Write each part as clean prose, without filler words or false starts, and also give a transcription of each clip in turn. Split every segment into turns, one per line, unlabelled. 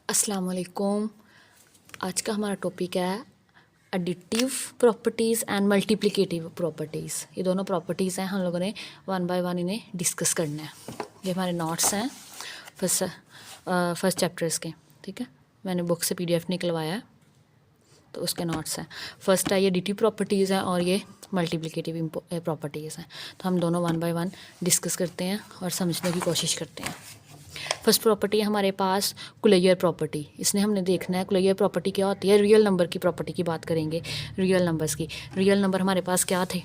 अस्सलाम वालेकुम। आज का हमारा टॉपिक है additive properties and multiplicative properties. ये दोनों प्रॉपर्टीज़ हैं, हम लोगों ने वन बाय वन इन्हें डिस्कस करना है। ये हमारे नोट्स हैं फर्स्ट चैप्टर्स के, ठीक है। मैंने बुक से PDF निकलवाया है, तो उसके नोट्स हैं। फर्स्ट है ये एडिटिव प्रॉपर्टीज़ हैं और ये मल्टीप्लिकेटिव प्रॉपर्टीज़ हैं। तो हम दोनों वन बाय वन डिस्कस करते हैं और समझने की कोशिश करते हैं। फर्स्ट प्रॉपर्टी है हमारे पास कुलेयर प्रॉपर्टी। इसने हमने देखना है कुलेयर प्रॉपर्टी क्या होती है। रियल नंबर की प्रॉपर्टी की बात करेंगे, रियल नंबर्स की। रियल नंबर हमारे पास क्या थे,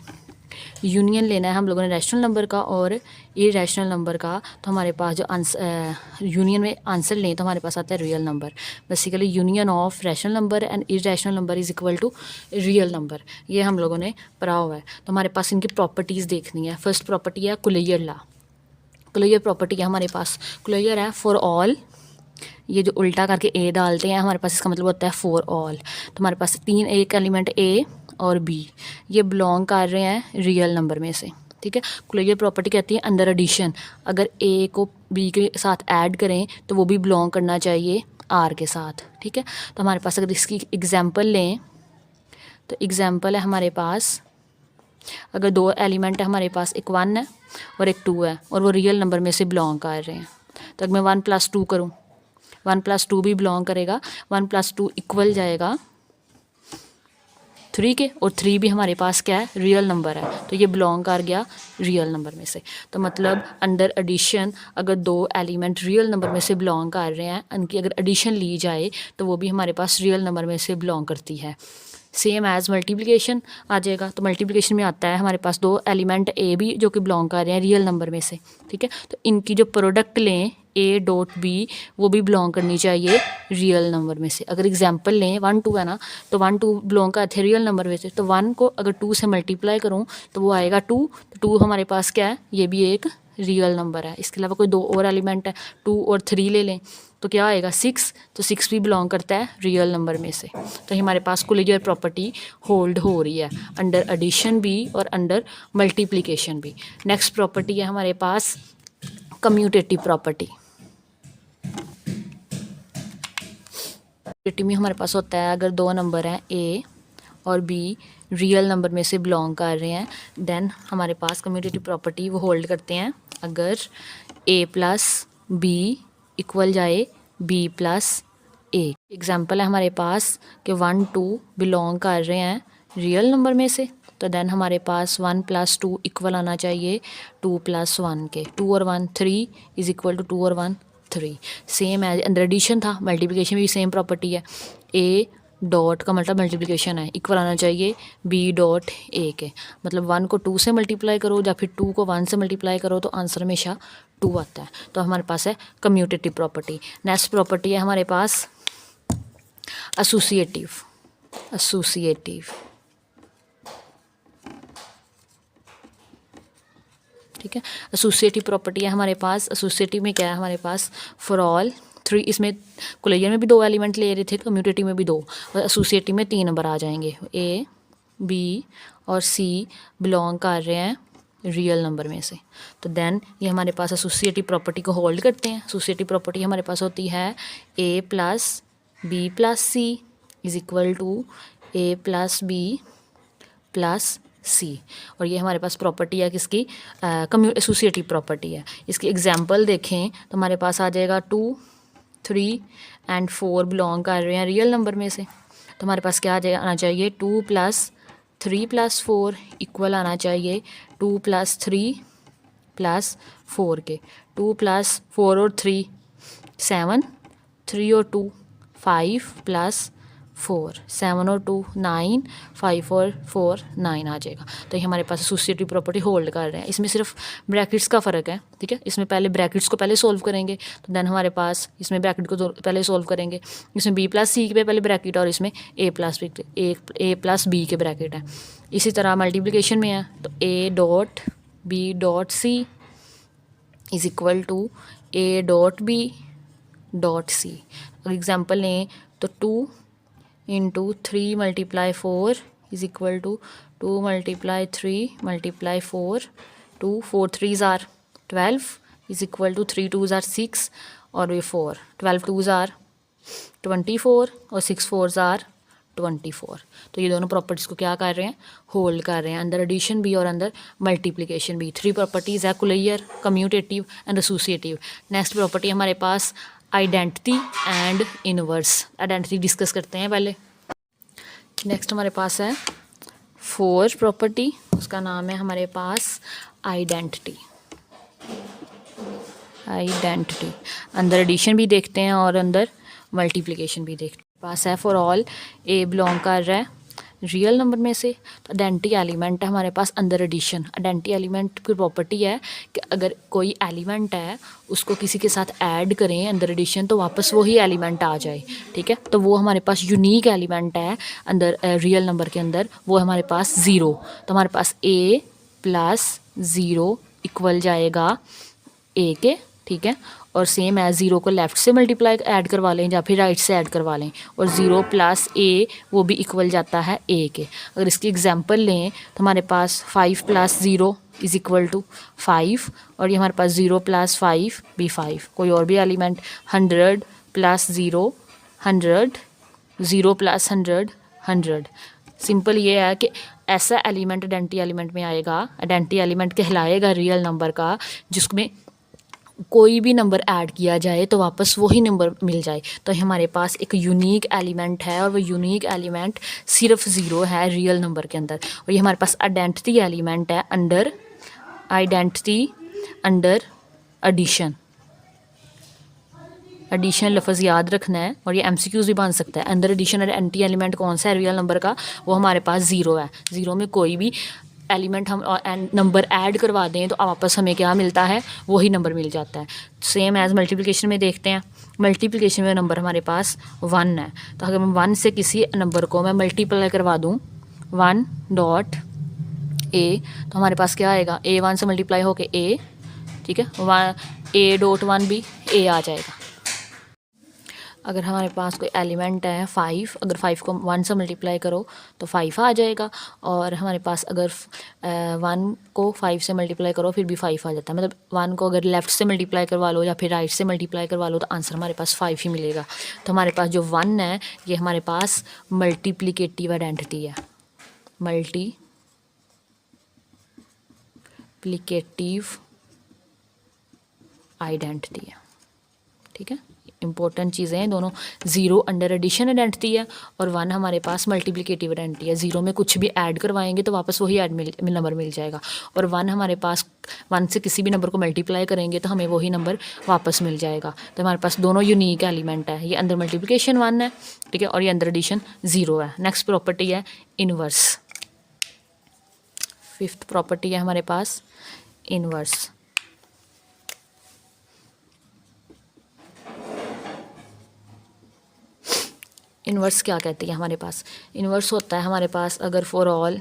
यूनियन लेना है हम लोगों ने रैशनल नंबर का और इरेशनल नंबर का। तो हमारे पास जो आंसर यूनियन में आंसर लें तो हमारे पास आता है real number. Basically union of rational number and irrational number is equal to real number. ये हम लोगों ने पढ़ा हुआ है। तो हमारे पास इनकी प्रॉपर्टीज़ देखनी है। फर्स्ट प्रॉपर्टी है कुलेयर लॉ। कुलेयर प्रॉपर्टी है हमारे पास, कुलेयर है फॉर ऑल। ये जो उल्टा करके ए डालते हैं हमारे पास, इसका मतलब होता है फॉर ऑल। तो हमारे पास तीन एक एलिमेंट ए और बी, ये बिलोंग कर रहे हैं रियल नंबर में से, ठीक है। कुलेयर प्रॉपर्टी कहती है अंडर एडिशन, अगर ए को बी के साथ ऐड करें तो वो भी बिलोंग करना चाहिए आर के साथ, ठीक है। तो हमारे पास अगर इसकी एग्जाम्पल लें तो एग्जाम्पल है हमारे पास, अगर दो एलिमेंट है हमारे पास, एक 1 है और एक 2 है और वो रियल नंबर में से बिलोंग कर रहे हैं, तो अगर मैं 1 + 2 करूँ, 1 + 2 भी बिलोंग करेगा। 1 + 2 इक्वल जाएगा 3 के, और 3 भी हमारे पास क्या है, रियल नंबर है, तो ये बिलोंग कर गया रियल नंबर में से। तो मतलब अंडर एडिशन अगर दो एलिमेंट रियल नंबर में से बिलोंग कर रहे हैं, उनकी अगर एडिशन ली जाए तो वो भी हमारे पास रियल नंबर में से बिलोंग करती है। सेम एज़ मल्टीप्लिकेशन आ जाएगा। तो मल्टीप्लिकेशन में आता है हमारे पास दो एलिमेंट ए भी जो कि बिलोंग कर रहे हैं रियल नंबर में से, ठीक है। तो इनकी जो प्रोडक्ट लें ए डॉट बी, वो भी बिलोंग करनी चाहिए रियल नंबर में से। अगर एग्जांपल लें 1 2 है ना, तो 1 2 बिलोंग करते हैं रियल नंबर में से, तो 1 को अगर 2 से मल्टीप्लाई करूँ तो वो आएगा 2। तो 2 हमारे पास क्या है, ये भी एक रियल नंबर है। इसके अलावा कोई दो और एलिमेंट है, 2 और 3 ले लें तो क्या आएगा 6, तो 6 भी बिलोंग करता है रियल नंबर में से। तो हमारे पास कुलेयर प्रॉपर्टी होल्ड हो रही है अंडर एडिशन भी और अंडर मल्टीप्लिकेशन भी। नेक्स्ट प्रॉपर्टी है हमारे पास कम्यूटेटिव प्रॉपर्टी। कम्यूटेटिव में हमारे पास होता है अगर दो नंबर हैं ए और बी रियल नंबर में से बिलोंग कर रहे हैं, देन हमारे पास कम्यूटेटिव प्रॉपर्टी वो होल्ड करते हैं अगर a + b इक्वल जाए b + a। एग्जाम्पल है हमारे पास कि 1 2 बिलोंग कर रहे हैं रियल नंबर में से, तो देन हमारे पास 1 + 2 इक्वल आना चाहिए 2 + 1 के। 2 और 1 3 इज़ इक्वल टू 2 और 1 3। सेम एज अंडर एडिशन था, मल्टीप्लिकेशन भी सेम प्रॉपर्टी है। ए डॉट का मतलब मल्टीप्लिकेशन है, इक्वल आना चाहिए बी डॉट ए के। मतलब 1 को 2 से मल्टीप्लाई करो या फिर 2 को 1 से मल्टीप्लाई करो तो आंसर हमेशा 2 आता है। तो हमारे पास है कम्यूटेटिव प्रॉपर्टी। नेक्स्ट प्रॉपर्टी है हमारे पास एसोसिएटिव। एसोसिएटिव, ठीक है। एसोसिएटिव प्रॉपर्टी है हमारे पास। एसोसिएटिव में क्या है हमारे पास, फॉर ऑल 3, इसमें कुलेयर में भी 2 एलिमेंट ले रहे थे, कम्यूटेटिव में भी 2, और एसोसिएटिव में 3 नंबर आ जाएंगे। ए बी और सी बिलोंग कर रहे हैं रियल नंबर में से, तो देन ये हमारे पास एसोसिएटिव प्रॉपर्टी को होल्ड करते हैं। एसोसिएटिव प्रॉपर्टी हमारे पास होती है a + b + c is equal to a + b + c। और ये हमारे पास प्रॉपर्टी है किसकी, एसोसिएटिव प्रॉपर्टी है। इसकी एग्जांपल देखें तो हमारे पास आ जाएगा 2 3 एंड 4 बिलोंग कर रहे हैं रियल नंबर में से, तो हमारे पास क्या आना चाहिए 2 + 3 + 4 इक्वल आना चाहिए 2 + 3 + 4 के। 2 + 4 और 3 7, 3 और 2 5 + 4 7 और 2 9, 5 और 4 9 आ जाएगा। तो ये हमारे पास एसोसिएटिव प्रॉपर्टी होल्ड कर रहे हैं। इसमें सिर्फ ब्रैकेट्स का फ़र्क है, ठीक है। इसमें पहले ब्रैकेट्स को पहले सोल्व करेंगे, तो देन हमारे पास इसमें ब्रैकेट को पहले सोल्व करेंगे। इसमें b + c के पहले ब्रैकेट और इसमें a + b के ब्रैकेट है। इसी तरह मल्टीप्लिकेशन में है तो a dot b dot c is equal to a dot b dot c। अगर एग्जाम्पल लें तो 2 × 3 × 4 is equal to 2 × 3 × 4 2 4 3s are 12 is equal to 3 2s are 6 और ये 4 12 2s are 24 और 6 4s आर 24। तो ये दोनों प्रॉपर्टीज़ को क्या कर रहे हैं, होल्ड कर रहे हैं, अंदर एडिशन भी और अंदर मल्टीप्लिकेशन भी। 3 प्रॉपर्टीज़ है, closure, commutative and associative. Next property हमारे पास identity and inverse. Identity discuss करते हैं पहले। नेक्स्ट हमारे पास है 4 प्रॉपर्टी, उसका नाम है हमारे पास आइडेंटिटी। आइडेंटिटी अंदर एडिशन भी देखते हैं और अंदर मल्टीप्लिकेशन भी देखते हैं। पास है फॉर ऑल ए बिलोंग कर रहा है रियल नंबर में से, तो आइडेंटिटी एलिमेंट है हमारे पास अंदर एडिशन। आइडेंटिटी एलिमेंट की प्रॉपर्टी है कि अगर कोई एलिमेंट है उसको किसी के साथ ऐड करें अंदर एडिशन तो वापस वही एलिमेंट आ जाए, ठीक है। तो वो हमारे पास यूनिक एलिमेंट है अंदर रियल नंबर के अंदर, वो हमारे पास 0। तो हमारे पास a + 0 इक्वल जाएगा a के, ठीक है। और सेम है 0 को लेफ़्ट से मल्टीप्लाई ऐड करवा लें या फिर राइट से ऐड करवा लें, और 0 + a वो भी इक्वल जाता है a के। अगर इसकी एग्जांपल लें तो हमारे पास 5 + 0 = 5, और ये हमारे पास 0 + 5 भी 5। कोई और भी एलिमेंट 100 + 0 100, 0 + 100 100। सिंपल ये है कि ऐसा एलिमेंट आइडेंटिटी एलिमेंट में आएगा, आइडेंटिटी एलिमेंट कहलाएगा रियल नंबर का जिसमें कोई भी नंबर ऐड किया जाए तो वापस वही नंबर मिल जाए। तो हमारे पास एक यूनिक एलिमेंट है और वो यूनिक एलिमेंट सिर्फ 0 है रियल नंबर के अंदर, और ये हमारे पास आइडेंटिटी एलिमेंट है under identity under addition. Addition लफ्ज़ याद रखना है और ये MCQs भी बन सकता है। अंदर एडिशन और एंटी एलिमेंट कौन सा है रियल नंबर का, वो हमारे पास 0 है। 0 में कोई भी एलिमेंट हम नंबर ऐड करवा दें तो वापस हमें क्या मिलता है, वही नंबर मिल जाता है। सेम एज़ मल्टीप्लिकेशन में देखते हैं। मल्टीप्लिकेशन में नंबर हमारे पास 1 है, तो अगर मैं 1 से किसी नंबर को मैं मल्टीप्लाई करवा दूँ 1 .a, तो हमारे पास क्या आएगा, a 1 से मल्टीप्लाई होके a, ठीक है, a.1 भी a आ जाएगा। अगर हमारे पास कोई एलिमेंट है 5, अगर 5 को 1 से मल्टीप्लाई करो तो 5 आ जाएगा, और हमारे पास अगर 1 को 5 से मल्टीप्लाई करो फिर भी 5 आ जाता है। मतलब 1 को अगर लेफ़्ट से मल्टीप्लाई करवा लो या फिर राइट से मल्टीप्लाई करवा लो तो आंसर हमारे पास 5 ही मिलेगा। तो हमारे पास जो 1 है ये हमारे पास मल्टीप्लिकेटिव आइडेंटिटी है, मल्टीप्लिकेटिव आइडेंटिटी है, ठीक है। इंपॉर्टेंट चीज़ें हैं दोनों। 0 अंडर एडिशन आइडेंटिटी है और 1 हमारे पास मल्टीप्लिकेटिव आइडेंटिटी है। 0 में कुछ भी ऐड करवाएंगे तो वापस वही नंबर मिल जाएगा, और 1 हमारे पास 1 से किसी भी नंबर को मल्टीप्लाई करेंगे तो हमें वही नंबर वापस मिल जाएगा। तो हमारे पास दोनों यूनिक एलिमेंट है, ये अंदर मल्टीप्लिकेशन 1 है, ठीक है, और ये अंदर एडिशन 0 है। नेक्स्ट प्रॉपर्टी है इनवर्स। 5th प्रॉपर्टी है हमारे पास इनवर्स। इन्वर्स क्या कहती है हमारे पास, इन्वर्स होता है हमारे पास अगर फॉर ऑल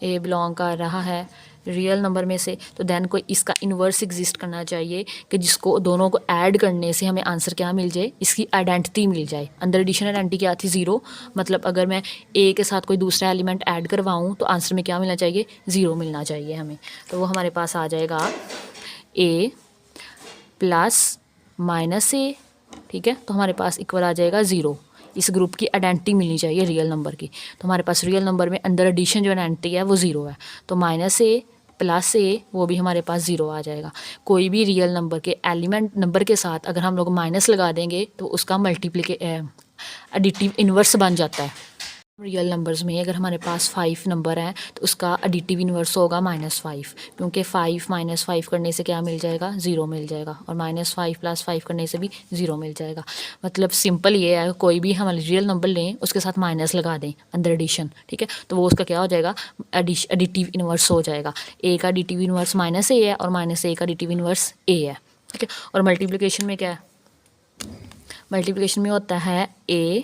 ए बिलोंग कर रहा है रियल नंबर में से, तो देन कोई इसका इन्वर्स एग्जिस्ट करना चाहिए कि जिसको दोनों को ऐड करने से हमें आंसर क्या मिल जाए, इसकी आइडेंटिटी मिल जाए। अंदर एडिशन आइडेंटिटी क्या थी, 0। मतलब अगर मैं ए के साथ कोई दूसरा एलिमेंट ऐड करवाऊँ तो आंसर में क्या मिलना चाहिए, 0 मिलना चाहिए हमें। तो वो हमारे पास आ जाएगा a + -a, ठीक है। तो हमारे पास इक्वल आ जाएगा 0। इस ग्रुप की आइडेंटिटी मिलनी चाहिए रियल नंबर की। तो हमारे पास रियल नंबर में अंदर एडिशन जो आइडेंटिटी है वो 0 है, तो -a + a वो भी हमारे पास 0 आ जाएगा। कोई भी रियल नंबर के एलिमेंट नंबर के साथ अगर हम लोग माइनस लगा देंगे तो उसका एडिटिव इन्वर्स बन जाता है। रियल नंबर्स में अगर हमारे पास 5 नंबर है तो उसका एडिटिव इन्वर्स होगा -5, क्योंकि 5 - 5 करने से क्या मिल जाएगा, 0 मिल जाएगा, और -5 + 5 करने से भी 0 मिल जाएगा। मतलब सिंपल ये है, कोई भी हम रियल नंबर लें उसके साथ माइनस लगा दें अंदर एडिशन, ठीक है, तो वो उसका क्या हो जाएगा, एडिटिव इन्वर्स हो जाएगा। a का एडिटिव इन्वर्स -a है और -a का एडिटिव इन्वर्स a है, ठीक है। और मल्टीप्लिकेशन में क्या है, मल्टीप्लिकेशन में होता है a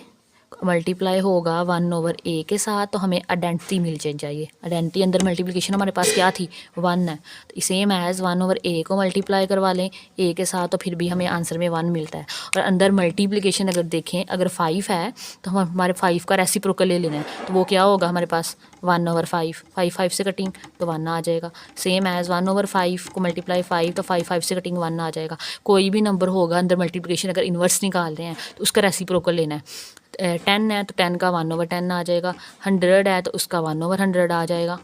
मल्टीप्लाई होगा 1/a के साथ, तो हमें आइडेंटिटी मिल चाहिए। आइडेंटिटी अंदर मल्टीप्लिकेशन हमारे पास क्या थी, 1 है, तो सेम एज़ 1/a को मल्टीप्लाई करवा लें a के साथ, तो फिर भी हमें आंसर में 1 मिलता है। और अंदर मल्टीप्लिकेशन अगर देखें, अगर 5 है तो हम हमारे 5 का रेसिप्रोकल ले लेना है, तो वो क्या होगा हमारे पास 1/5, 5 से कटिंग तो 1 आ जाएगा। सेम एज़ 1/5 को मल्टीप्लाई 5, तो 5 से कटिंग 1 आ जाएगा। कोई भी नंबर होगा अंदर मल्टीप्लिकेशन अगर इन्वर्स निकाल रहे हैं तो उसका रेसिप्रोकल लेना है। 10 है तो 10 का 1/10 आ जाएगा। 100 है तो उसका 1/100 आ जाएगा,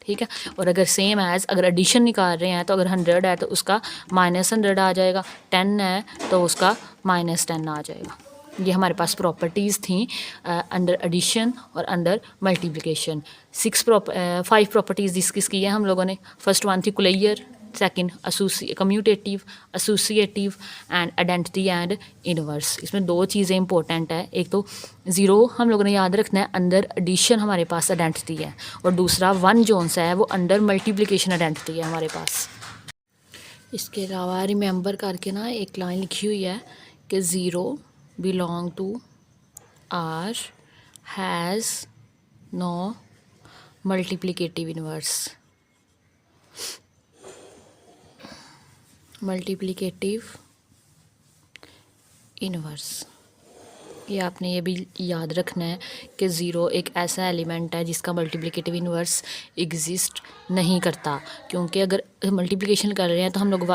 ठीक है। और अगर सेम एज़ अगर एडिशन निकाल रहे हैं तो अगर 100 है तो उसका -100 आ जाएगा। 10 है तो उसका -10 आ जाएगा। ये हमारे पास प्रॉपर्टीज़ थी अंडर एडिशन और अंडर मल्टीप्लिकेशन। 5 प्रॉपर्टीज़ डिस्कस की है हम लोगों ने। फर्स्ट वन थी closure, second commutative, associative and identity and inverse. इसमें 2 चीज़ें इंपॉर्टेंट है, एक तो 0 हम लोगों ने याद रखना है, अंडर एडिशन हमारे पास आइडेंटिटी है, और दूसरा 1 जोन सा है वो अंडर मल्टीप्लिकेशन आइडेंटिटी है हमारे पास। इसके अलावा रिमेंबर करके ना एक लाइन लिखी हुई है कि 0 belong to R has no multiplicative inverse. Multiplicative inverse, ये आपने ये भी याद रखना है कि 0 एक ऐसा एलिमेंट है जिसका मल्टीप्लिकेटिव इनवर्स एग्जिस्ट नहीं करता, क्योंकि अगर मल्टीप्लिकेशन कर रहे हैं तो हम लोग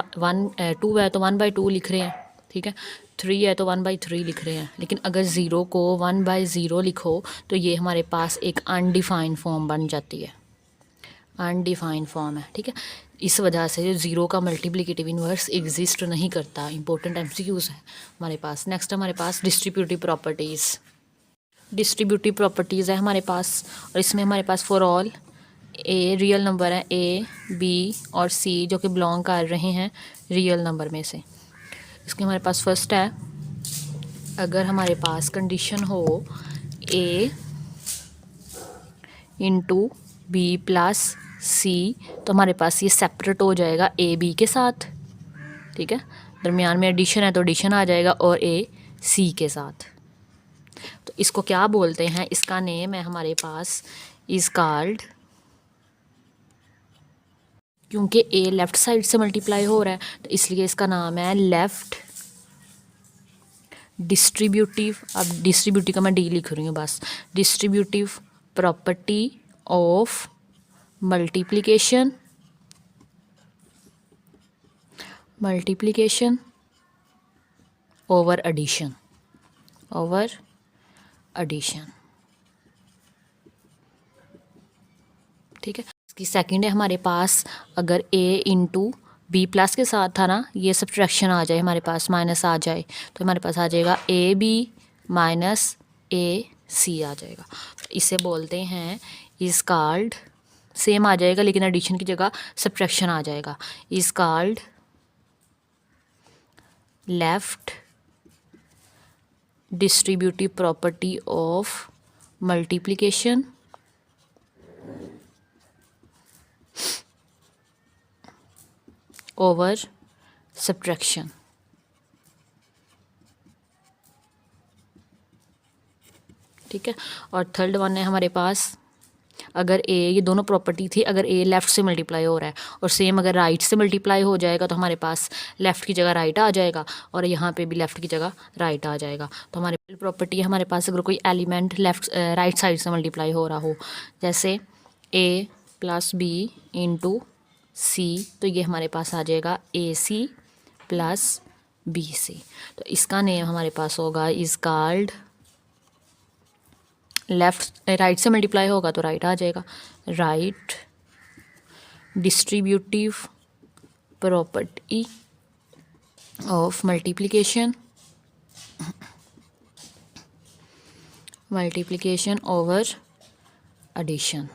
2 है तो 1/2 लिख रहे हैं, ठीक है। 3 है तो 1/3 लिख रहे हैं, लेकिन अगर 0 को 1/0 लिखो तो ये हमारे पास एक अनडिफाइंड फॉर्म बन जाती है, अनडिफाइंड फॉर्म है, ठीक है। इस वजह से जो 0 का मल्टीप्लिकेटिव इन्वर्स एग्जिस्ट नहीं करता। इंपॉर्टेंट एमसीक्यूज़ है हमारे पास। नेक्स्ट हमारे पास डिस्ट्रीब्यूटिव प्रॉपर्टीज़। डिस्ट्रीब्यूटिव प्रॉपर्टीज़ है हमारे पास, और इसमें हमारे पास for all a real number है, ए बी और सी जो कि बिलोंग कर रहे हैं रियल नंबर में से। इसके हमारे पास फर्स्ट है, अगर हमारे पास कंडीशन हो ए इंटू बी प्लस सी, तो हमारे पास ये सेपरेट हो जाएगा ए बी के साथ, ठीक है। दरमियान में एडिशन है तो एडिशन आ जाएगा, और ए सी के साथ। तो इसको क्या बोलते हैं, इसका नेम है हमारे पास इज कॉल्ड, क्योंकि ए लेफ़्ट साइड से मल्टीप्लाई हो रहा है तो इसलिए इसका नाम है लेफ़्ट डिस्ट्रीब्यूटिव। अब डिस्ट्रीब्यूटिव का मैं डी लिख रही हूँ बस। Distributive property of multiplication over addition, ठीक है। इसकी सेकंड है हमारे पास, अगर a इंटू बी प्लस के साथ था ना, ये सब्ट्रैक्शन आ जाए हमारे पास, माइनस आ जाए, तो हमारे पास आ जाएगा ए बी माइनस ए सी आ जाएगा। इसे बोलते हैं इज कॉल्ड, सेम आ जाएगा लेकिन एडिशन की जगह सब्ट्रैक्शन आ जाएगा, is called left distributive property of multiplication over subtraction, ठीक है। और थर्ड वन है हमारे पास, अगर ए, ये दोनों प्रॉपर्टी थी, अगर ए लेफ़्ट से मल्टीप्लाई हो रहा है और सेम अगर राइट से मल्टीप्लाई हो जाएगा तो हमारे पास लेफ़्ट की जगह राइट आ जाएगा, और यहाँ पे भी लेफ़्ट की जगह राइट आ जाएगा। तो हमारे प्रॉपर्टी है हमारे पास, अगर कोई एलिमेंट लेफ़्ट राइट साइड से मल्टीप्लाई हो रहा हो, जैसे ए प्लस बी इंटू सी, तो ये हमारे पास आ जाएगा ए सी प्लस बी सी। तो इसका नेम हमारे पास होगा इज कॉल्ड, लेफ़्ट राइट से मल्टीप्लाई होगा तो राइट आ जाएगा, right distributive property of multiplication over addition,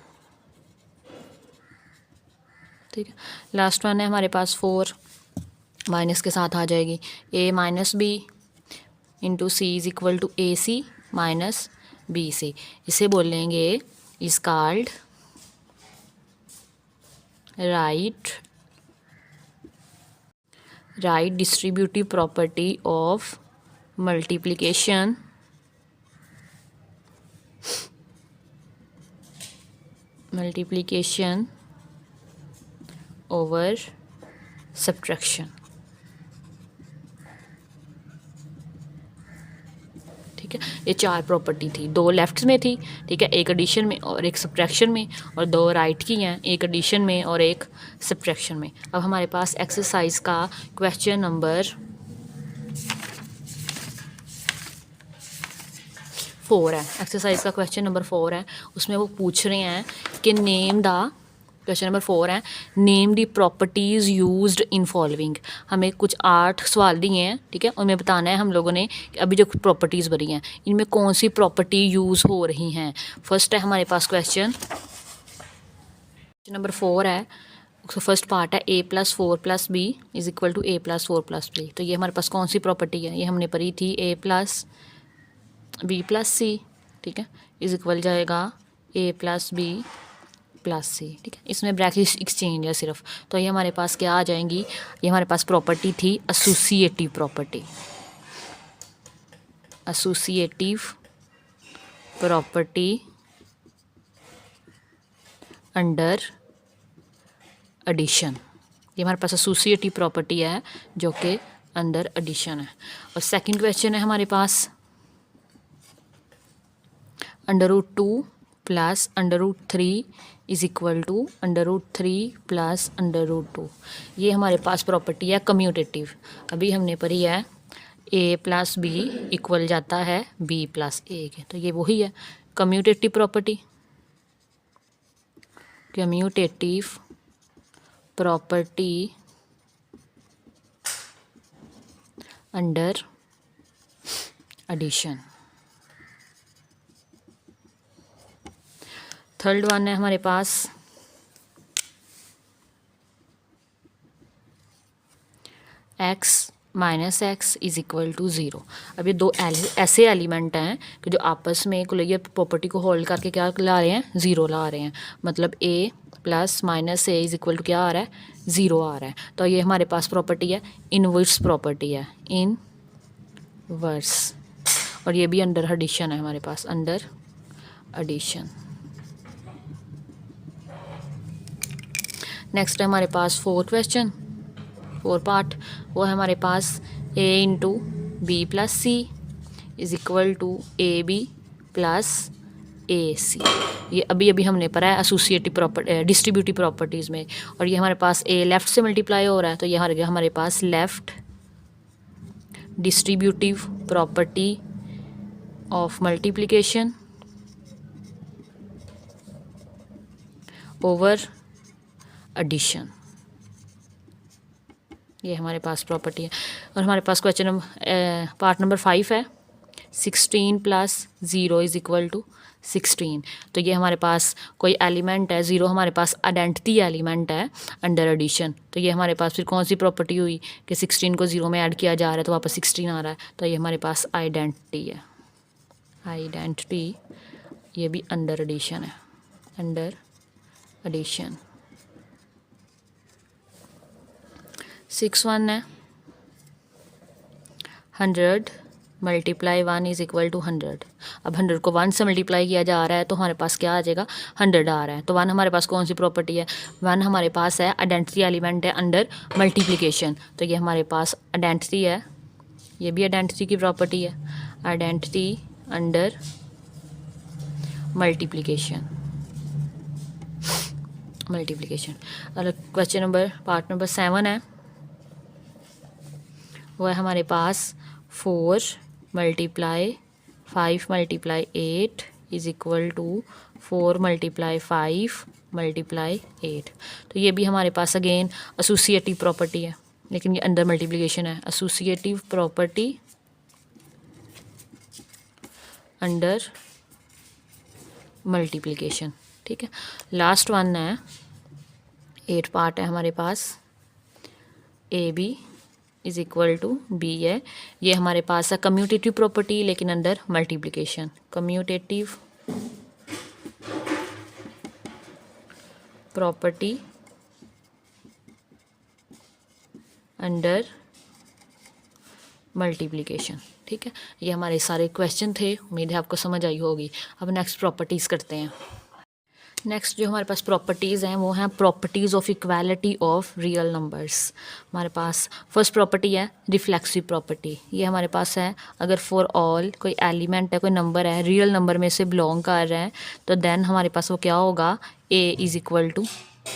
ठीक है। लास्ट वन है हमारे पास 4, माइनस के साथ आ जाएगी, a minus b into c is equal to a c minus b c. इसे बोलेंगे is called right distributive property of multiplication multiplication over subtraction. ठीक है, ये 4 प्रॉपर्टी थी, 2 लेफ्ट में थी, ठीक है, एक एडिशन में और एक सब्ट्रैक्शन में, और 2 राइट की हैं, एक एडिशन में और एक सब्ट्रैक्शन में। अब हमारे पास एक्सरसाइज का क्वेश्चन नंबर 4 है। एक्सरसाइज का क्वेश्चन नंबर 4 है, उसमें वो पूछ रहे हैं कि नेम द, क्वेश्चन नंबर 4 है, name the properties used in following. हमें कुछ 8 सवाल दिए हैं, ठीक है, उनमें बताना है हम लोगों ने कि अभी जो प्रॉपर्टीज़ बनी हैं इनमें कौन सी प्रॉपर्टी यूज़ हो रही हैं। फर्स्ट है हमारे पास क्वेश्चन नंबर 4 है, फर्स्ट पार्ट है a+4+b is equal to a+4+b। तो ये हमारे पास कौन सी प्रॉपर्टी है, ये हमने पढ़ी थी a+b+c, ठीक है, इज इक्वल जाएगा a+b+c, ठीक है, इसमें ब्रैकेट एक्सचेंज है सिर्फ। तो ये हमारे पास क्या आ जाएंगी, ये हमारे पास प्रॉपर्टी थी associative property, associative property under addition. ये हमारे पास एसोसिएटिव प्रॉपर्टी है जो कि अंडर एडिशन है। और सेकंड क्वेश्चन है हमारे पास √2 plus √3 is equal to √3 plus √2। ये हमारे पास प्रॉपर्टी है कम्यूटेटिव। अभी हमने पढ़ी है a+b इक्वल जाता है b+a के, तो ये वही है commutative property, commutative property under addition. Third one है हमारे पास x minus x is equal to 0। अब ये 2 ऐसे एलिमेंट हैं कि जो आपस में कोलियर प्रॉपर्टी को होल्ड करके क्या ला रहे हैं, 0 ला रहे हैं। मतलब a plus minus a is equal to क्या आ रहा है, 0 आ रहा है। तो ये हमारे पास प्रॉपर्टी है इनवर्स प्रॉपर्टी है, इनवर्स, और ये भी अंडर एडिशन है हमारे पास, अंडर एडिशन। नेक्स्ट है हमारे पास 4th क्वेश्चन, 4 पार्ट, वो है हमारे पास a into b+c is equal to ab plus ac। ये अभी अभी हमने पढ़ा है एसोसिएटिव प्रॉपर्टी, डिस्ट्रीब्यूटिव प्रॉपर्टीज़ में। और ये हमारे पास a लेफ़्ट से मल्टीप्लाई हो रहा है, तो ये हमारे पास left distributive property of multiplication over addition, ये हमारे पास प्रॉपर्टी है। और हमारे पास क्वेश्चन पार्ट नंबर 5 है, 16 प्लस 0 इज इक्वल टू 16। तो ये हमारे पास कोई एलिमेंट है, 0 हमारे पास आइडेंटिटी एलिमेंट है अंडर एडिशन। तो ये हमारे पास फिर कौन सी प्रॉपर्टी हुई कि 16 को 0 में ऐड किया जा रहा है तो वापस 16 आ रहा है। तो ये हमारे पास आइडेंटिटी है, आइडेंटिटी, ये भी अंडर एडिशन है, अंडर एडिशन। 6 1 है, 100 मल्टीप्लाई 1 इज इक्वल टू 100। अब 100 को 1 से मल्टीप्लाई किया जा रहा है तो हमारे पास क्या आ जाएगा, 100 आ रहा है। तो 1 हमारे पास कौन सी प्रॉपर्टी है, 1 हमारे पास है आइडेंटिटी एलिमेंट है अंडर मल्टीप्लिकेशन। तो ये हमारे पास आइडेंटिटी है, ये भी आइडेंटिटी की प्रॉपर्टी है, आइडेंटिटी अंडर मल्टीप्लिकेशन, मल्टीप्लिकेशन। और क्वेश्चन नंबर पार्ट नंबर 7 है, वो है हमारे पास 4 multiply 5 multiply 8 is equal to 4 multiply 5 multiply 8। तो ये भी हमारे पास अगेन एसोसिएटिव प्रॉपर्टी है, लेकिन ये अंडर मल्टीप्लिकेशन है, एसोसिएटिव प्रॉपर्टी अंडर मल्टीप्लिकेशन, ठीक है। लास्ट वन है, 8 पार्ट है हमारे पास, a b is equal to B है। ये हमारे पास है कम्यूटेटिव प्रॉपर्टी लेकिन under multiplication, commutative property under multiplication, ठीक है। ये हमारे सारे क्वेश्चन थे, उम्मीद है आपको समझ आई होगी। अब नेक्स्ट प्रॉपर्टीज़ करते हैं। नेक्स्ट जो हमारे पास प्रॉपर्टीज़ हैं वो हैं properties of equality of real numbers. हमारे पास फर्स्ट प्रॉपर्टी है रिफ्लेक्सिव प्रॉपर्टी। ये हमारे पास है अगर फॉर ऑल कोई एलिमेंट है, कोई नंबर है, रियल नंबर में से बिलोंग कर रहे हैं तो देन हमारे पास वो क्या होगा, ए इज़ इक्वल टू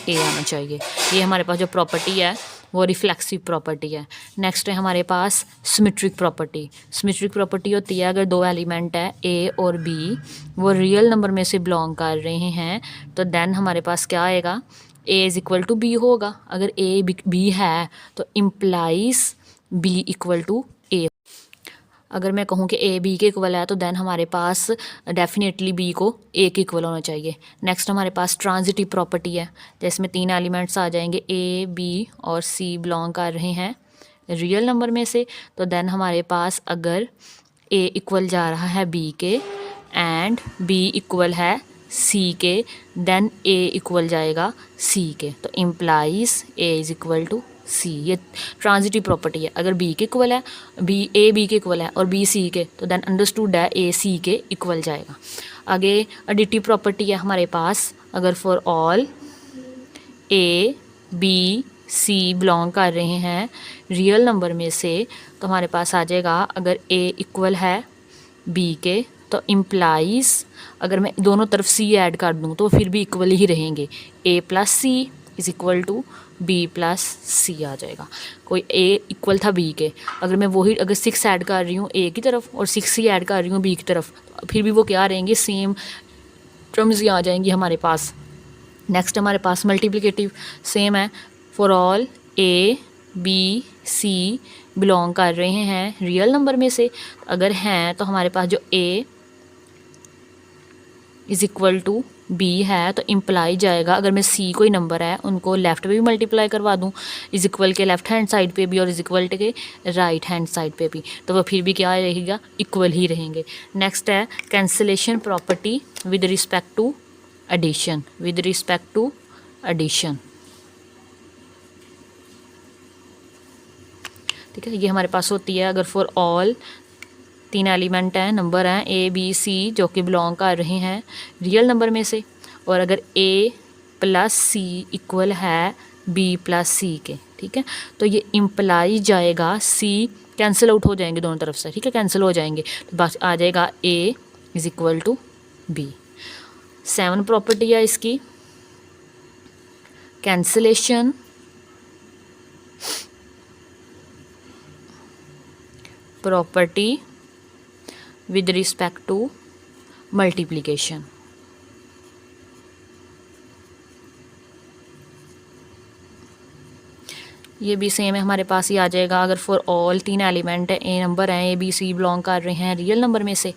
ए आना चाहिए। ये हमारे पास जो प्रॉपर्टी है वो रिफ्लेक्सिव प्रॉपर्टी है। नेक्स्ट है हमारे पास सिमेट्रिक प्रॉपर्टी। सिमेट्रिक प्रॉपर्टी होती है अगर दो एलिमेंट है ए और बी, वो रियल नंबर में से बिलोंग कर रहे हैं तो देन हमारे पास क्या आएगा, A is equal to B होगा। अगर ए बी है तो implies B equal to A. अगर मैं कहूँ कि ए बी के इक्वल है तो देन हमारे पास डेफिनेटली बी को ए के इक्वल होना चाहिए। नेक्स्ट हमारे पास ट्रांजिटिव प्रॉपर्टी है, जिसमें तीन एलिमेंट्स आ जाएंगे, ए बी और सी बिलोंग कर रहे हैं रियल नंबर में से तो देन हमारे पास अगर ए इक्वल जा रहा है बी के एंड बी इक्वल है सी के देन ए इक्वल जाएगा सी के, तो implies A is equal to C. ये ट्रांजिटिव प्रॉपर्टी है। अगर बी के इक्वल है, बी के इक्वल है और बी सी के तो देन अंडरस्टूड है ए सी के इक्वल जाएगा। आगे एडिटिव प्रॉपर्टी है हमारे पास, अगर for all A B C belong कर रहे हैं रियल नंबर में से तो हमारे पास आ जाएगा अगर ए इक्वल है बी के तो इम्प्लाइज अगर मैं दोनों तरफ सी ऐड कर दूँ तो फिर भी इक्वल ही रहेंगे, a plus c is equal to b plus c आ जाएगा। कोई ए इक्वल था बी के, अगर मैं वही अगर 6 ऐड कर रही हूँ ए की तरफ और 6 सी ऐड कर रही हूँ बी की तरफ तो फिर भी वो क्या रहेंगे, सेम टर्म्स ही आ जाएंगी हमारे पास। नेक्स्ट हमारे पास मल्टीप्लिकेटिव सेम है, for all A B C belong कर रहे हैं रियल नंबर में से, अगर हैं तो हमारे पास जो A is equal to B है तो इम्प्लाई जाएगा अगर मैं सी कोई नंबर है उनको लेफ़्ट पे भी मल्टीप्लाई करवा दूँ इज़ इक्वल के लेफ़्ट हैंड साइड पे भी और इज़ इक्वल के राइट हैंड साइड पे भी, तो वह फिर भी क्या रहेगा, इक्वल ही रहेंगे। नेक्स्ट है cancellation property with respect to addition. With respect to addition, ठीक है, ये हमारे पास होती है अगर फॉर ऑल तीन एलिमेंट हैं, नंबर हैं ए बी सी जो कि बिलोंग कर रहे हैं रियल नंबर में से और अगर ए प्लस सी इक्वल है बी प्लस सी के, ठीक है, तो ये इम्प्लाई जाएगा सी कैंसिल आउट हो जाएंगे दोनों तरफ से, ठीक है, कैंसिल हो जाएंगे तो बस आ जाएगा A is equal to B. 7 property है इसकी, cancellation, property with respect to multiplication। ये भी सेम है, हमारे पास ही आ जाएगा अगर फॉर ऑल तीन एलिमेंट है, ए नंबर हैं, ए बी सी बिलोंग कर रहे हैं रियल नंबर में से,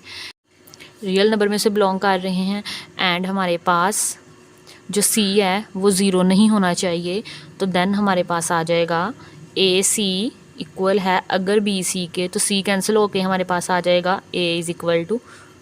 रियल नंबर में से बिलोंग कर रहे हैं एंड हमारे पास जो सी है वो ज़ीरो नहीं होना चाहिए तो देन हमारे पास आ जाएगा ए सी इक्वल है अगर बी सी के तो सी कैंसिल होके हमारे पास आ जाएगा A is equal to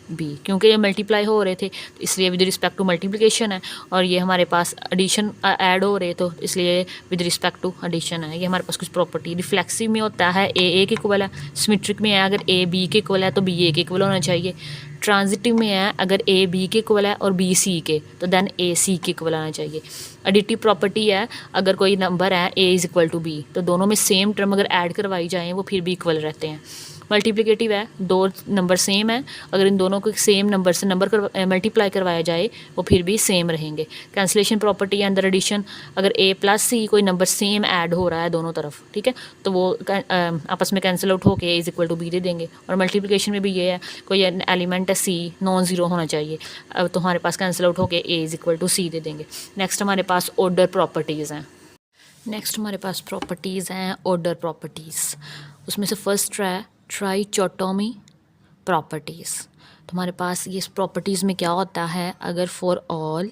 B, क्योंकि ये मल्टीप्लाई हो रहे थे तो इसलिए विद रिस्पेक्ट टू मल्टीप्लिकेशन है और ये हमारे पास एडिशन ऐड हो रहे तो इसलिए विद रिस्पेक्ट टू एडिशन है। ये हमारे पास कुछ प्रॉपर्टी रिफ्लेक्सिव में होता है ए के इक्वल है, सिमेट्रिक में है अगर ए बी के इक्वल है तो बी ए के इक्वल होना चाहिए, ट्रांजिटिव में है अगर ए बी के इक्वल है और बी सी के तो देन ए सी के इक्वल आना चाहिए। एडिटिव प्रॉपर्टी है अगर कोई नंबर है A is equal to B तो दोनों में सेम टर्म अगर ऐड करवाई जाएँ वो फिर भी इक्वल रहते हैं। मल्टीप्लिकेटिव है, दो नंबर सेम है अगर इन दोनों को सेम नंबर से मल्टीप्लाई करवाया जाए वो फिर भी सेम रहेंगे। कैंसिलेशन प्रॉपर्टी है अंदर एडिशन, अगर ए प्लस सी कोई नंबर सेम ऐड हो रहा है दोनों तरफ, ठीक है, तो वो आपस में कैंसिल आउट होके इज़ इक्वल टू बी दे देंगे। और मल्टीप्लिकेशन में भी ये है, कोई एलिमेंट है सी नॉन ज़ीरो होना चाहिए तो हमारे पास कैंसिल आउट होके ए इज़ इक्वल टू सी दे देंगे। नेक्स्ट हमारे पास ऑर्डर प्रॉपर्टीज़ हैं। नेक्स्ट हमारे पास प्रॉपर्टीज़ हैं ऑर्डर प्रॉपर्टीज़, उसमें से फर्स्ट है ट्राइचोटोमी प्रॉपर्टीज़। तो हमारे पास ये प्रॉपर्टीज़ में क्या होता है, अगर फॉर ऑल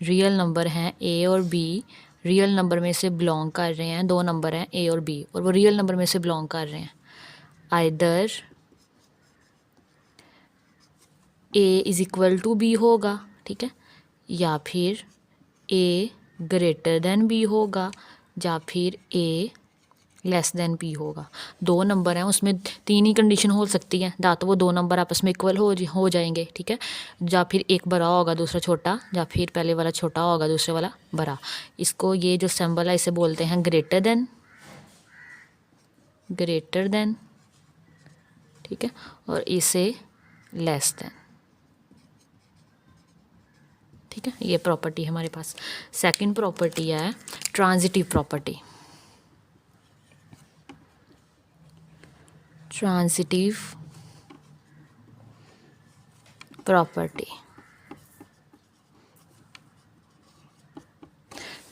रियल नंबर हैं ए और बी, रियल नंबर में से बिलोंग कर रहे हैं, दो नंबर हैं ए और बी और वो रियल नंबर में से बिलोंग कर रहे हैं, either a is equal to B होगा, ठीक है, या फिर ए ग्रेटर देन बी होगा या फिर ए लेस देन पी होगा। दो नंबर हैं, उसमें तीन ही कंडीशन हो सकती है, या तो वो दो नंबर आपस में इक्वल हो जाएंगे, ठीक है, या फिर एक बड़ा होगा दूसरा छोटा, या फिर पहले वाला छोटा होगा दूसरे वाला बड़ा। इसको ये जो सिंबल है इसे बोलते हैं ग्रेटर देन, ठीक है, और इसे लेस देन, ठीक है। ये प्रॉपर्टी हमारे पास। सेकंड प्रॉपर्टी है ट्रांजिटिव प्रॉपर्टी।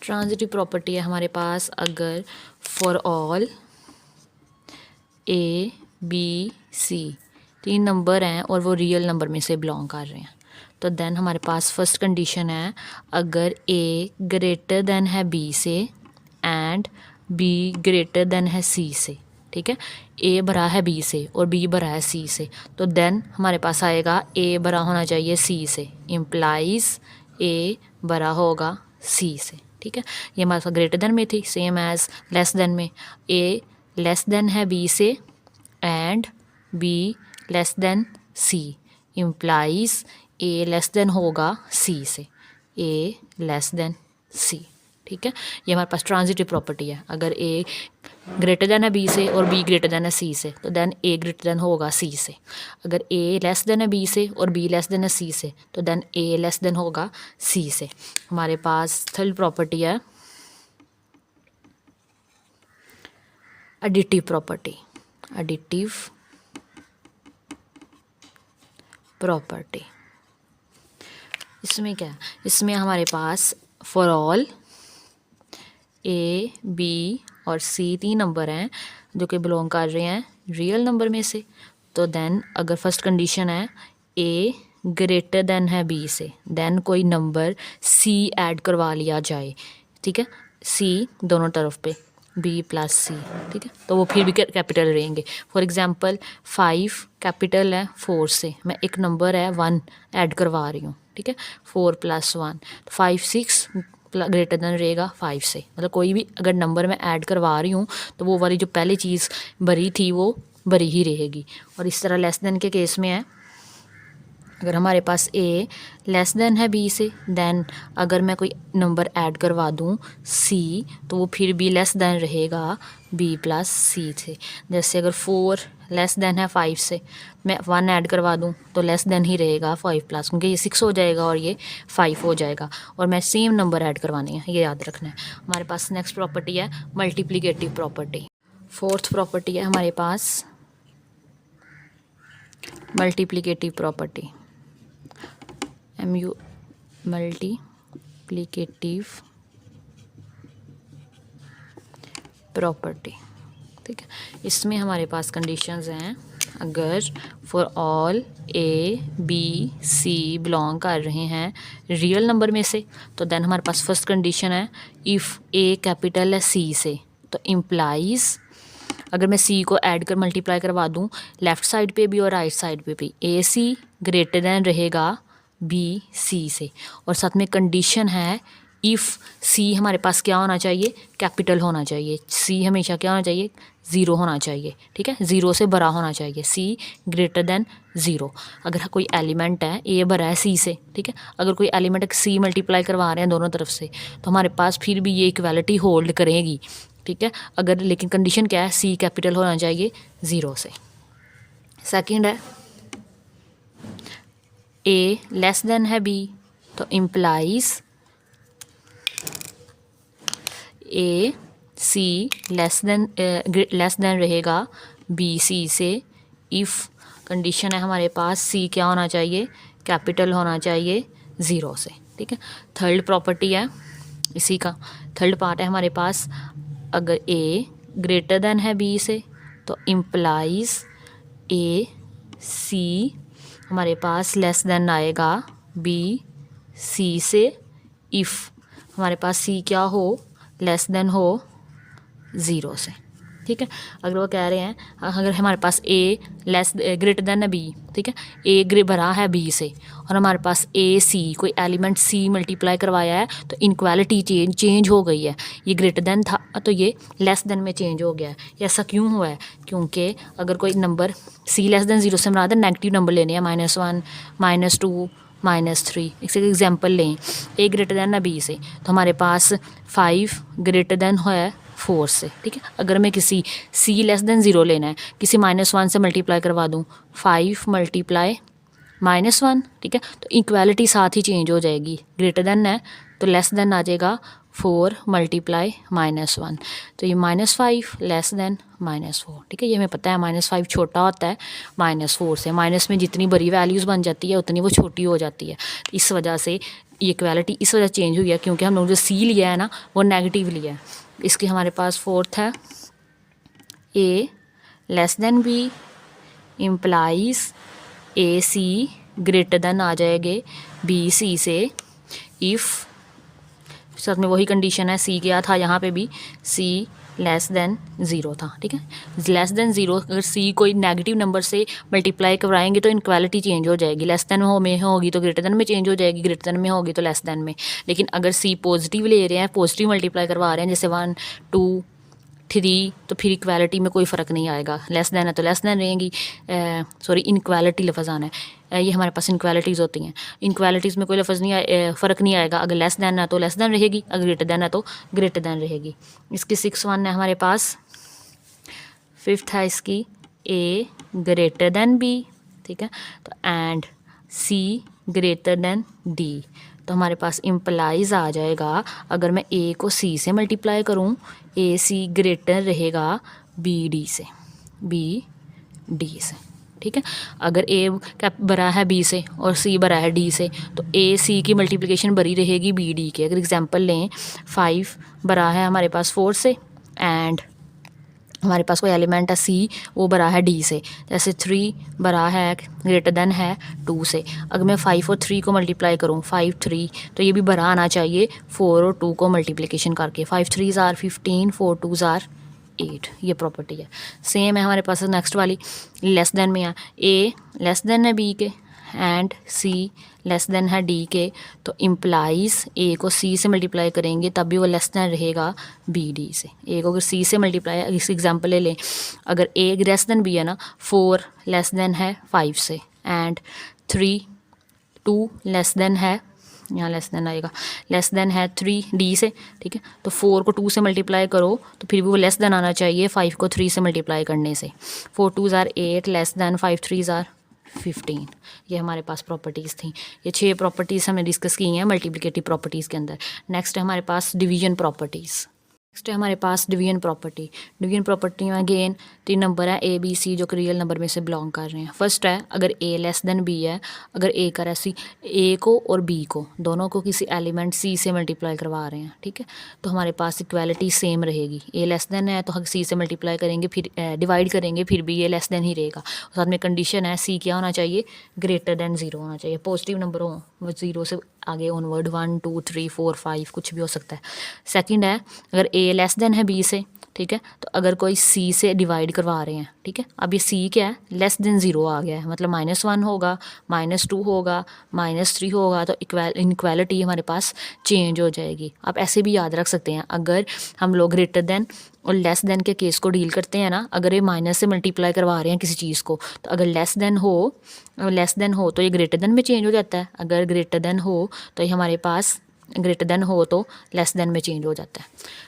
ट्रांजिटिव प्रॉपर्टी है हमारे पास अगर for all A B c तीन नंबर हैं और वो रियल नंबर में से बिलोंग कर रहे हैं, तो देन हमारे पास फर्स्ट कंडीशन है अगर ए ग्रेटर देन है बी से एंड बी ग्रेटर देन है सी से, ठीक है। ए बड़ा है बी से और बी बड़ा है सी से, तो देन हमारे पास आएगा ए बड़ा होना चाहिए सी से, इम्प्लाइज ए बड़ा होगा सी से, ठीक है। ये हमारे पास ग्रेटर देन में थी, सेम एज लेस देन में ए लेस देन है बी से and B less than C, implies A less than होगा सी से, ए लेस देन सी, ठीक है। ये हमारे पास ट्रांजिटिव प्रॉपर्टी है। अगर ए ग्रेटर देन है बी से और बी ग्रेटर देन है सी से, तो देन ए ग्रेटर देन होगा सी से। अगर ए लेस देन है बी से और बी लेस देन है सी से, तो देन ए लेस देन होगा सी से। हमारे पास थर्ड प्रॉपर्टी है एडिटिव प्रॉपर्टी। एडिटिव प्रॉपर्टी इसमें क्या है, इसमें हमारे पास फॉर ऑल ए बी और सी तीन नंबर हैं जो कि बिलोंग कर रहे हैं रियल नंबर में से, तो देन अगर फर्स्ट कंडीशन है ए ग्रेटर देन है बी से, देन कोई नंबर सी ऐड करवा लिया जाए, ठीक है, सी दोनों तरफ पे बी प्लस सी, ठीक है, तो वो फिर भी कैपिटल रहेंगे। फॉर एग्जांपल 5 कैपिटल है 4 से, मैं एक नंबर है 1 ऐड करवा रही हूँ, ठीक है, 4 + 1 5 6 ग्रेटर देन रहेगा 5 से, मतलब कोई भी अगर नंबर मैं ऐड करवा रही हूँ तो वो वाली जो पहली चीज़ बड़ी थी वो बड़ी ही रहेगी। और इस तरह लेस देन के केस में है अगर हमारे पास ए लेस देन है बी से, देन अगर मैं कोई नंबर ऐड करवा दूँ सी, तो वो फिर भी लेस देन रहेगा बी प्लस सी से। जैसे अगर 4 लेस देन है 5 से, मैं 1 ऐड करवा दूँ तो लेस देन ही रहेगा 5+, क्योंकि ये 6 हो जाएगा और ये 5 हो जाएगा, और मैं सेम नंबर ऐड करवाने हैं, ये याद रखना है। हमारे पास नेक्स्ट प्रॉपर्टी है मल्टीप्लिकेटिव प्रॉपर्टी। फोर्थ प्रॉपर्टी है हमारे पास मल्टीप्लिकेटिव प्रॉपर्टी, मल्टीप्लिकेटिव प्रॉपर्टी, ठीक है। इसमें हमारे पास कंडीशंस हैं अगर for all A B C belong कर रहे हैं रियल नंबर में से, तो देन हमारे पास फर्स्ट कंडीशन है इफ़ ए कैपिटल है सी से, तो इम्प्लाइज अगर मैं सी को ऐड कर मल्टीप्लाई करवा दूँ लेफ़्ट साइड पे भी और राइट साइड पे भी, ए सी ग्रेटर देन रहेगा बी सी से, और साथ में कंडीशन है इफ़ सी हमारे पास क्या होना चाहिए, कैपिटल होना चाहिए, सी हमेशा क्या होना चाहिए, 0 होना चाहिए, ठीक है, 0 से बड़ा होना चाहिए, सी ग्रेटर देन 0। अगर कोई एलिमेंट है ए बड़ा है सी से, ठीक है, अगर कोई एलिमेंट सी मल्टीप्लाई करवा रहे हैं दोनों तरफ से, तो हमारे पास फिर भी ये इक्वालिटी होल्ड करेगी, ठीक है, अगर लेकिन कंडीशन क्या है, सी कैपिटल होना चाहिए 0 से। सेकंड है ए लेस देन है बी, तो इम्प्लाइज ए सी लेस देन रहेगा बी सी से इफ़ कंडीशन है हमारे पास सी क्या होना चाहिए, कैपिटल होना चाहिए 0 से, ठीक है। थर्ड प्रॉपर्टी है इसी का, थर्ड पार्ट है हमारे पास अगर ए ग्रेटर देन है बी से, तो इम्प्लाइज ए सी हमारे पास लेस देन आएगा बी सी से इफ़ हमारे पास सी क्या हो, लेस देन हो 0 से, ठीक है। अगर वो कह रहे हैं अगर हमारे पास ए लेस ग्रेटर देन है बी, ठीक है, ए बड़ा है बी से और हमारे पास ए सी कोई एलिमेंट सी मल्टीप्लाई करवाया है तो इनक्वालिटी चेंज हो गई है। ये ग्रेटर देन था तो ये लेस देन में चेंज हो गया है। ऐसा क्यों हुआ है? क्योंकि अगर कोई number c less than zero से हमारा नेगेटिव नंबर लेने हैं -1 -2 -3। एक एग्जाम्पल लें, ए ग्रेटर देन है बी से तो हमारे पास 5 ग्रेटर देन है 4 से, ठीक है। अगर मैं किसी सी लेस देन ज़ीरो लेना है, किसी -1 से मल्टीप्लाई करवा दूँ 5 × -1, ठीक है, तो इक्वालिटी साथ ही चेंज हो जाएगी। ग्रेटर देन है तो लेस देन आ जाएगा 4 × -1, तो ये -5 लेस देन -4, ठीक है। ये हमें पता है -5 छोटा होता है -4 से। माइनस में जितनी बड़ी वैल्यूज़ बन जाती है उतनी वो छोटी हो जाती है। इस वजह से ये इक्वालिटी इस वजह चेंज हुई है क्योंकि हम लोग जो सी लिया है ना वो नेगेटिव लिया है। इसके हमारे पास फोर्थ है ए लेस देन बी इम्प्लाइज ए सी ग्रेटर देन आ जाएंगे बी सी से इफ़ साथ में वही कंडीशन है, सी क्या था यहाँ पे भी, सी लेस देन ज़ीरो था, ठीक है। लेस देन ज़ीरो अगर सी कोई नेगेटिव नंबर से मल्टीप्लाई करवाएंगे तो इनक्वालिटी चेंज हो जाएगी। लेस देन में होगी तो ग्रेटर देन में चेंज हो जाएगी, ग्रेटर देन में होगी तो लेस देन में। लेकिन अगर सी पॉजिटिव ले रहे हैं, पॉजिटिव मल्टीप्लाई करवा रहे हैं जैसे 1 2 3 तो फिर इक्वालिटी में कोई फ़र्क नहीं आएगा। लेस देन है तो लेस देन रहेंगी, सॉरी इनक्वालिटी लफ्ज़ आना है, ये हमारे पास इनक्वालिटीज़ होती हैं। इनक्वालिटीज़ में कोई लफ्ज़ नहीं फ़र्क नहीं आएगा। अगर लेस देन है तो लेस देन रहेगी, अगर ग्रेटर देन है तो ग्रेटर देन रहेगी। इसकी 6 1 है हमारे पास। 5th है इसकी ए ग्रेटर देन बी, ठीक है, तो and c greater than d. तो हमारे पास इम्प्लाइज आ जाएगा अगर मैं ए को सी से मल्टीप्लाई करूँ, ए सी ग्रेटर रहेगा बी डी से, बी डी से, ठीक है। अगर ए क्या बड़ा है बी से और सी बड़ा है डी से तो ए सी की मल्टीप्लिकेशन बड़ी रहेगी बी डी की। अगर एग्जांपल लें 5 बड़ा है हमारे पास 4 से एंड हमारे पास कोई एलिमेंट है सी वो बड़ा है डी से, जैसे 3 बड़ा है ग्रेटर देन है 2 से। अगर मैं 5 और 3 को मल्टीप्लाई करूँ 5 3 तो ये भी बड़ा आना चाहिए 4 और 2 को मल्टीप्लिकेशन करके। 5 3s are 15 4 2s are 8, ये प्रॉपर्टी है। सेम है हमारे पास नेक्स्ट वाली लेस देन में है, ए लेस देन है बी के एंड सी लेस देन है डी के, तो इम्प्लाइज ए को सी से मल्टीप्लाई करेंगे तब भी वो लेस देन रहेगा बी डी से। ए को अगर सी से मल्टीप्लाई, इस एग्जांपल ले लें, अगर ए लेस देन बी है ना, 4 लेस देन है 5 से एंड 3 2 लेस देन है, यहाँ लेस देन आएगा, लेस देन है 3 डी से, ठीक है। तो 4 को 2 से मल्टीप्लाई करो तो फिर भी वो लेस देन आना चाहिए 5 को 3 से मल्टीप्लाई करने से। 4 2s are 8 less than 5 3s are 15। ये हमारे पास प्रॉपर्टीज़ थी। ये 6 प्रॉपर्टीज़ हमने डिस्कस की हैं मल्टीप्लिकेटिव प्रॉपर्टीज़ के अंदर। नेक्स्ट है हमारे पास डिवीजन प्रॉपर्टीज़। नेक्स्ट है हमारे पास डिवीजन प्रॉपर्टी। डिवीजन प्रॉपर्टी में अगेन 3 नंबर है ए बी सी जो कि रियल नंबर में से बिलोंग कर रहे हैं। फर्स्ट है अगर ए लेस देन बी है, अगर ए का रेसी ए को और बी को दोनों को किसी एलिमेंट सी से मल्टीप्लाई करवा रहे हैं, ठीक है, तो हमारे पास इक्वालिटी सेम रहेगी। ए लेस देन है तो हम सी से मल्टीप्लाई करेंगे फिर डिवाइड करेंगे फिर भी ये लेस देन ही रहेगा। साथ में कंडीशन है सी क्या होना चाहिए, ग्रेटर देन ज़ीरो होना चाहिए। पॉजिटिव नंबर हो वो ज़ीरो से आगे ऑनवर्ड 1 2 3 4 5 कुछ भी हो सकता है। सेकंड है अगर ए लेस देन है बी से, ठीक है, तो अगर कोई सी से डिवाइड करवा रहे हैं, ठीक है, अब ये सी क्या है, लेस देन ज़ीरो आ गया है, मतलब -1 होगा -2 होगा -3 होगा, तो इनक्वालिटी हमारे पास चेंज हो जाएगी। आप ऐसे भी याद रख सकते हैं अगर हम लोग ग्रेटर देन और लेस देन के केस को डील करते हैं ना, अगर ये माइनस से मल्टीप्लाई करवा रहे हैं किसी चीज़ को तो अगर लेस देन हो तो ये ग्रेटर देन में चेंज हो जाता है, अगर ग्रेटर देन हो तो ये हमारे पास ग्रेटर देन हो तो लेस देन में चेंज हो जाता है।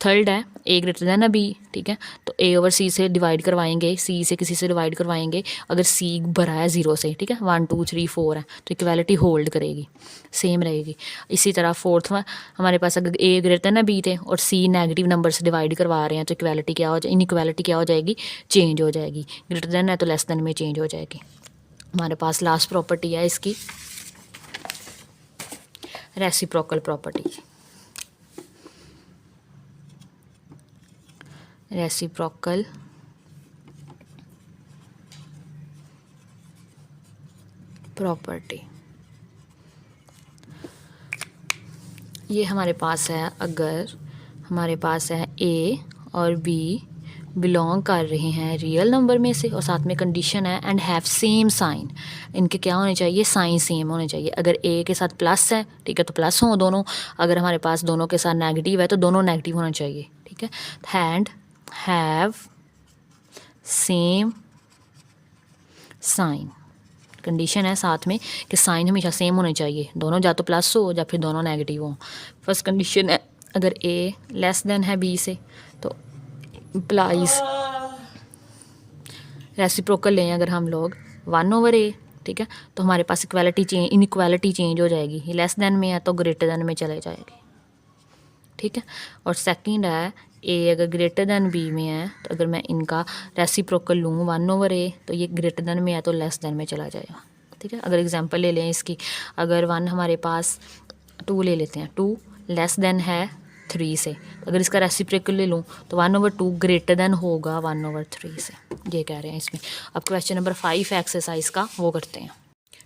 थर्ड है ए ग्रेटर देन है बी, ठीक है, तो ए ओवर सी से डिवाइड करवाएंगे, सी से किसी से डिवाइड करवाएंगे अगर सी बड़ा है 0 से, ठीक है, 1 2 3 4 है तो इक्वालिटी होल्ड करेगी, सेम रहेगी। इसी तरह फोर्थ में हमारे पास अगर ए ग्रेटर देन है बी थे और सी नेगेटिव नंबर से डिवाइड करवा रहे हैं तो इक्वालिटी क्या हो जाएगी, इनइक्वालिटी क्या हो जाएगी, चेंज हो जाएगी। ग्रेटर देन है तो लेस देन में चेंज हो जाएगी। हमारे पास लास्ट प्रॉपर्टी है इसकी रेसिप्रोकल प्रॉपर्टी। रेसिप्रोकल प्रॉपर्टी ये हमारे पास है अगर हमारे पास है ए और बी बिलोंग कर रहे हैं रियल नंबर में से, और साथ में कंडीशन है एंड हैव सेम साइन, इनके क्या होने चाहिए, साइन सेम होने चाहिए। अगर ए के साथ प्लस है, ठीक है, तो प्लस हों दोनों, अगर हमारे पास दोनों के साथ नेगेटिव है तो दोनों नेगेटिव होना चाहिए, ठीक है। And have same sign, condition है साथ में कि साइन हमेशा सेम होने चाहिए, दोनों या तो प्लस हो या फिर दोनों नेगेटिव हो। फर्स्ट कंडीशन है अगर ए लेस देन है बी से तो इम्प्लाइज रेसिप्रोकल लें अगर हम लोग 1/a, ठीक है, तो हमारे पास इक्वालिटी चेंज, इनइक्वालिटी चेंज हो जाएगी, ये लेस देन में है तो ग्रेटर देन में चले जाएगी, ठीक है। और सेकंड है ए अगर ग्रेटर देन बी में है तो अगर मैं इनका रेसिप्रोकल लूँ 1/a तो ये ग्रेटर देन में है तो लेस देन में चला जाएगा, ठीक है। अगर एग्जांपल ले लें इसकी, अगर 1 हमारे पास 2 ले लेते हैं, 2 लेस देन है 3 से, अगर इसका रेसिप्रोकल ले लूँ तो 1/2 ग्रेटर देन होगा 1/3 से, ये कह रहे हैं इसमें। अब क्वेश्चन नंबर 5 है एक्सरसाइज का, वो करते हैं।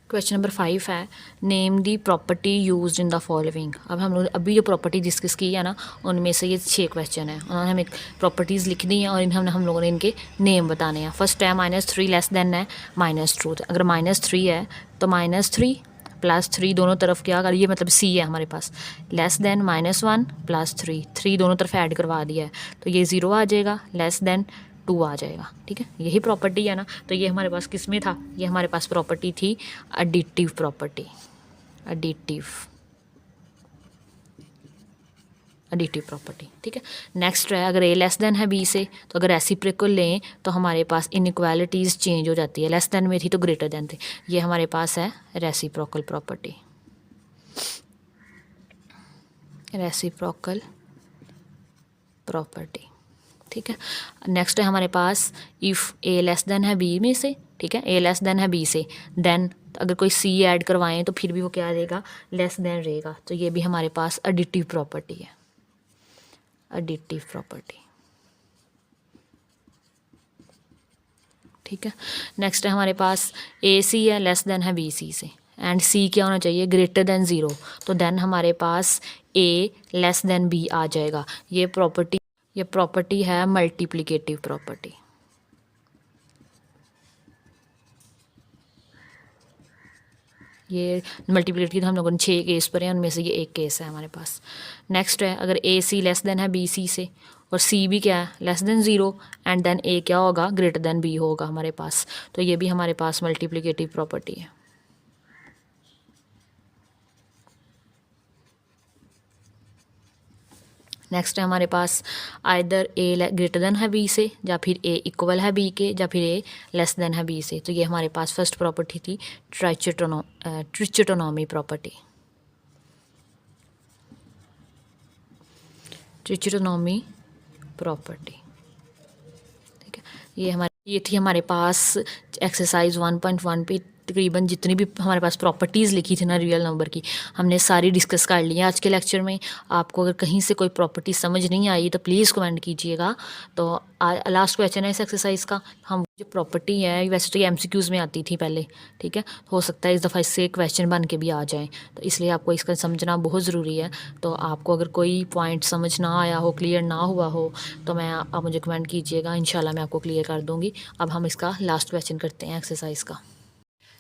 क्वेश्चन नंबर 5 है name the property used in the following. अब हम लोग अभी जो प्रॉपर्टी डिस्कस की है ना, उनमें से ये 6 क्वेश्चन है, उन्होंने हमें प्रॉपर्टीज़ लिख दी हैं और हम लोगों ने इनके नेम बताने हैं। फर्स्ट है -3 लेस देन है -2, अगर -3 है तो -3 +3 दोनों तरफ क्या कर, ये मतलब सी है हमारे पास, लेस देन -1 +3, 3 दोनों तरफ ऐड करवा दिया है तो ये 0 आ जाएगा, लेस देन 2 आ जाएगा, ठीक है। यही प्रॉपर्टी है ना, तो ये हमारे पास किस में था, ये हमारे पास प्रॉपर्टी थी एडिटिव प्रॉपर्टी, एडिटिव प्रॉपर्टी, ठीक है। नेक्स्ट है अगर ए लेस देन है बी से तो अगर रेसिप्रोकल लें तो हमारे पास इनइक्वालिटीज़ चेंज हो जाती है, लेस देन में थी तो ग्रेटर देन थे, ये हमारे पास है रेसिप्रोकल प्रॉपर्टी, ठीक है। नेक्स्ट है हमारे पास इफ़ ए लेस देन है बी में से, ठीक है, ए लेस देन है बी से, देन अगर कोई सी ऐड करवाएं तो फिर भी वो क्या रहेगा, लेस देन रहेगा, तो ये भी हमारे पास एडिटिव प्रॉपर्टी है, एडिटिव प्रॉपर्टी, ठीक है। नेक्स्ट है हमारे पास ए सी है लेस देन है बी सी से, एंड सी क्या होना चाहिए, ग्रेटर देन 0, तो देन हमारे पास ए लेस देन बी आ जाएगा। ये प्रॉपर्टी है मल्टीप्लिकेटिव प्रॉपर्टी, ये मल्टीप्लिकेटिव हम लोगों ने 6 केस पर हैं, उनमें से ये एक केस है हमारे पास। नेक्स्ट है अगर ए सी लेस देन है बी सी से और सी भी क्या है, लेस देन 0, एंड देन ए क्या होगा, ग्रेटर देन बी होगा हमारे पास, तो ये भी हमारे पास मल्टीप्लिकेटिव प्रॉपर्टी है। नेक्स्ट है हमारे पास आइदर ए ग्रेटर देन है बी से, या फिर ए इक्वल है बी के, या फिर ए लेस देन है बी से, तो ये हमारे पास फर्स्ट प्रॉपर्टी थी ट्रिचोटोनॉमी प्रॉपर्टी, ट्रिचोटोनॉमी प्रॉपर्टी, ठीक है। ये थी हमारे पास एक्सरसाइज 1.1 पे तकरीबन जितनी भी हमारे पास प्रॉपर्टीज़ लिखी थी ना रियल नंबर की, हमने सारी डिस्कस कर ली है आज के लेक्चर में। आपको अगर कहीं से कोई प्रॉपर्टी समझ नहीं आई तो प्लीज़ कमेंट कीजिएगा। तो लास्ट क्वेश्चन है इस एक्सरसाइज का, हम जो प्रॉपर्टी है वैसे तो ये MCQs में आती थी पहले, ठीक है, हो सकता है इस दफ़ा इससे क्वेश्चन बन के भी आ जाए, तो इसलिए आपको इसका समझना बहुत ज़रूरी है। तो आपको अगर कोई पॉइंट समझ ना आया हो, क्लियर ना हुआ हो, तो आप मुझे कमेंट कीजिएगा, इंशाल्लाह मैं आपको क्लियर कर दूँगी। अब हम इसका लास्ट क्वेश्चन करते हैं एक्सरसाइज का।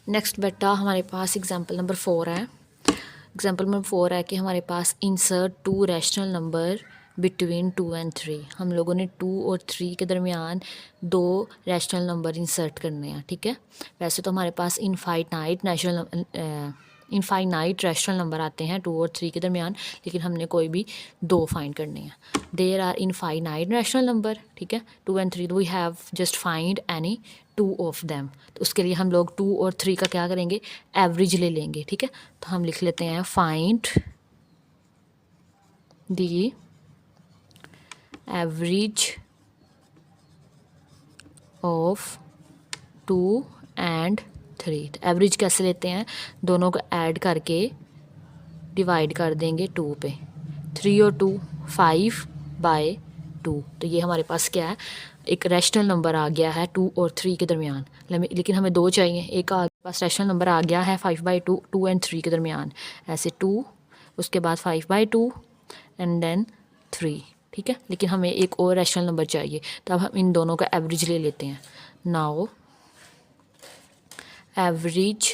नेक्स्ट बेटा हमारे पास एग्जाम्पल नंबर 4 है। एग्जाम्पल नंबर 4 है कि हमारे पास insert 2 rational number between 2 and 3। हम लोगों ने 2 और 3 के दरमियान 2 रैशनल नंबर इंसर्ट करने हैं, ठीक है। वैसे तो हमारे पास इनफाइनाइट रैशनल नंबर आते हैं 2 और 3 के दरमियान, लेकिन हमने कोई भी 2 फाइंड करने हैं। There are infinite rational number, ठीक है, 2 and 3, we have just find any 2 of them. तो उसके लिए हम लोग 2 और 3 का क्या करेंगे, एवरेज ले लेंगे, ठीक है। तो हम लिख लेते हैं find the average of 2 and 3। Average कैसे लेते हैं, दोनों को ऐड करके डिवाइड कर देंगे 2 पे, 3 और 2 5/2। तो ये हमारे पास क्या है, एक रैशनल नंबर आ गया है 2 और 3 के दरमियान, लेकिन हमें 2 चाहिए। एक पास रैशनल नंबर आ गया है 5/2 2 and 3 के दरमियान, ऐसे 2 उसके बाद 5/2 एंड देन 3, ठीक है, लेकिन हमें एक और रैशनल नंबर चाहिए, तो अब हम इन दोनों का एवरेज ले लेते हैं। नाउ एवरेज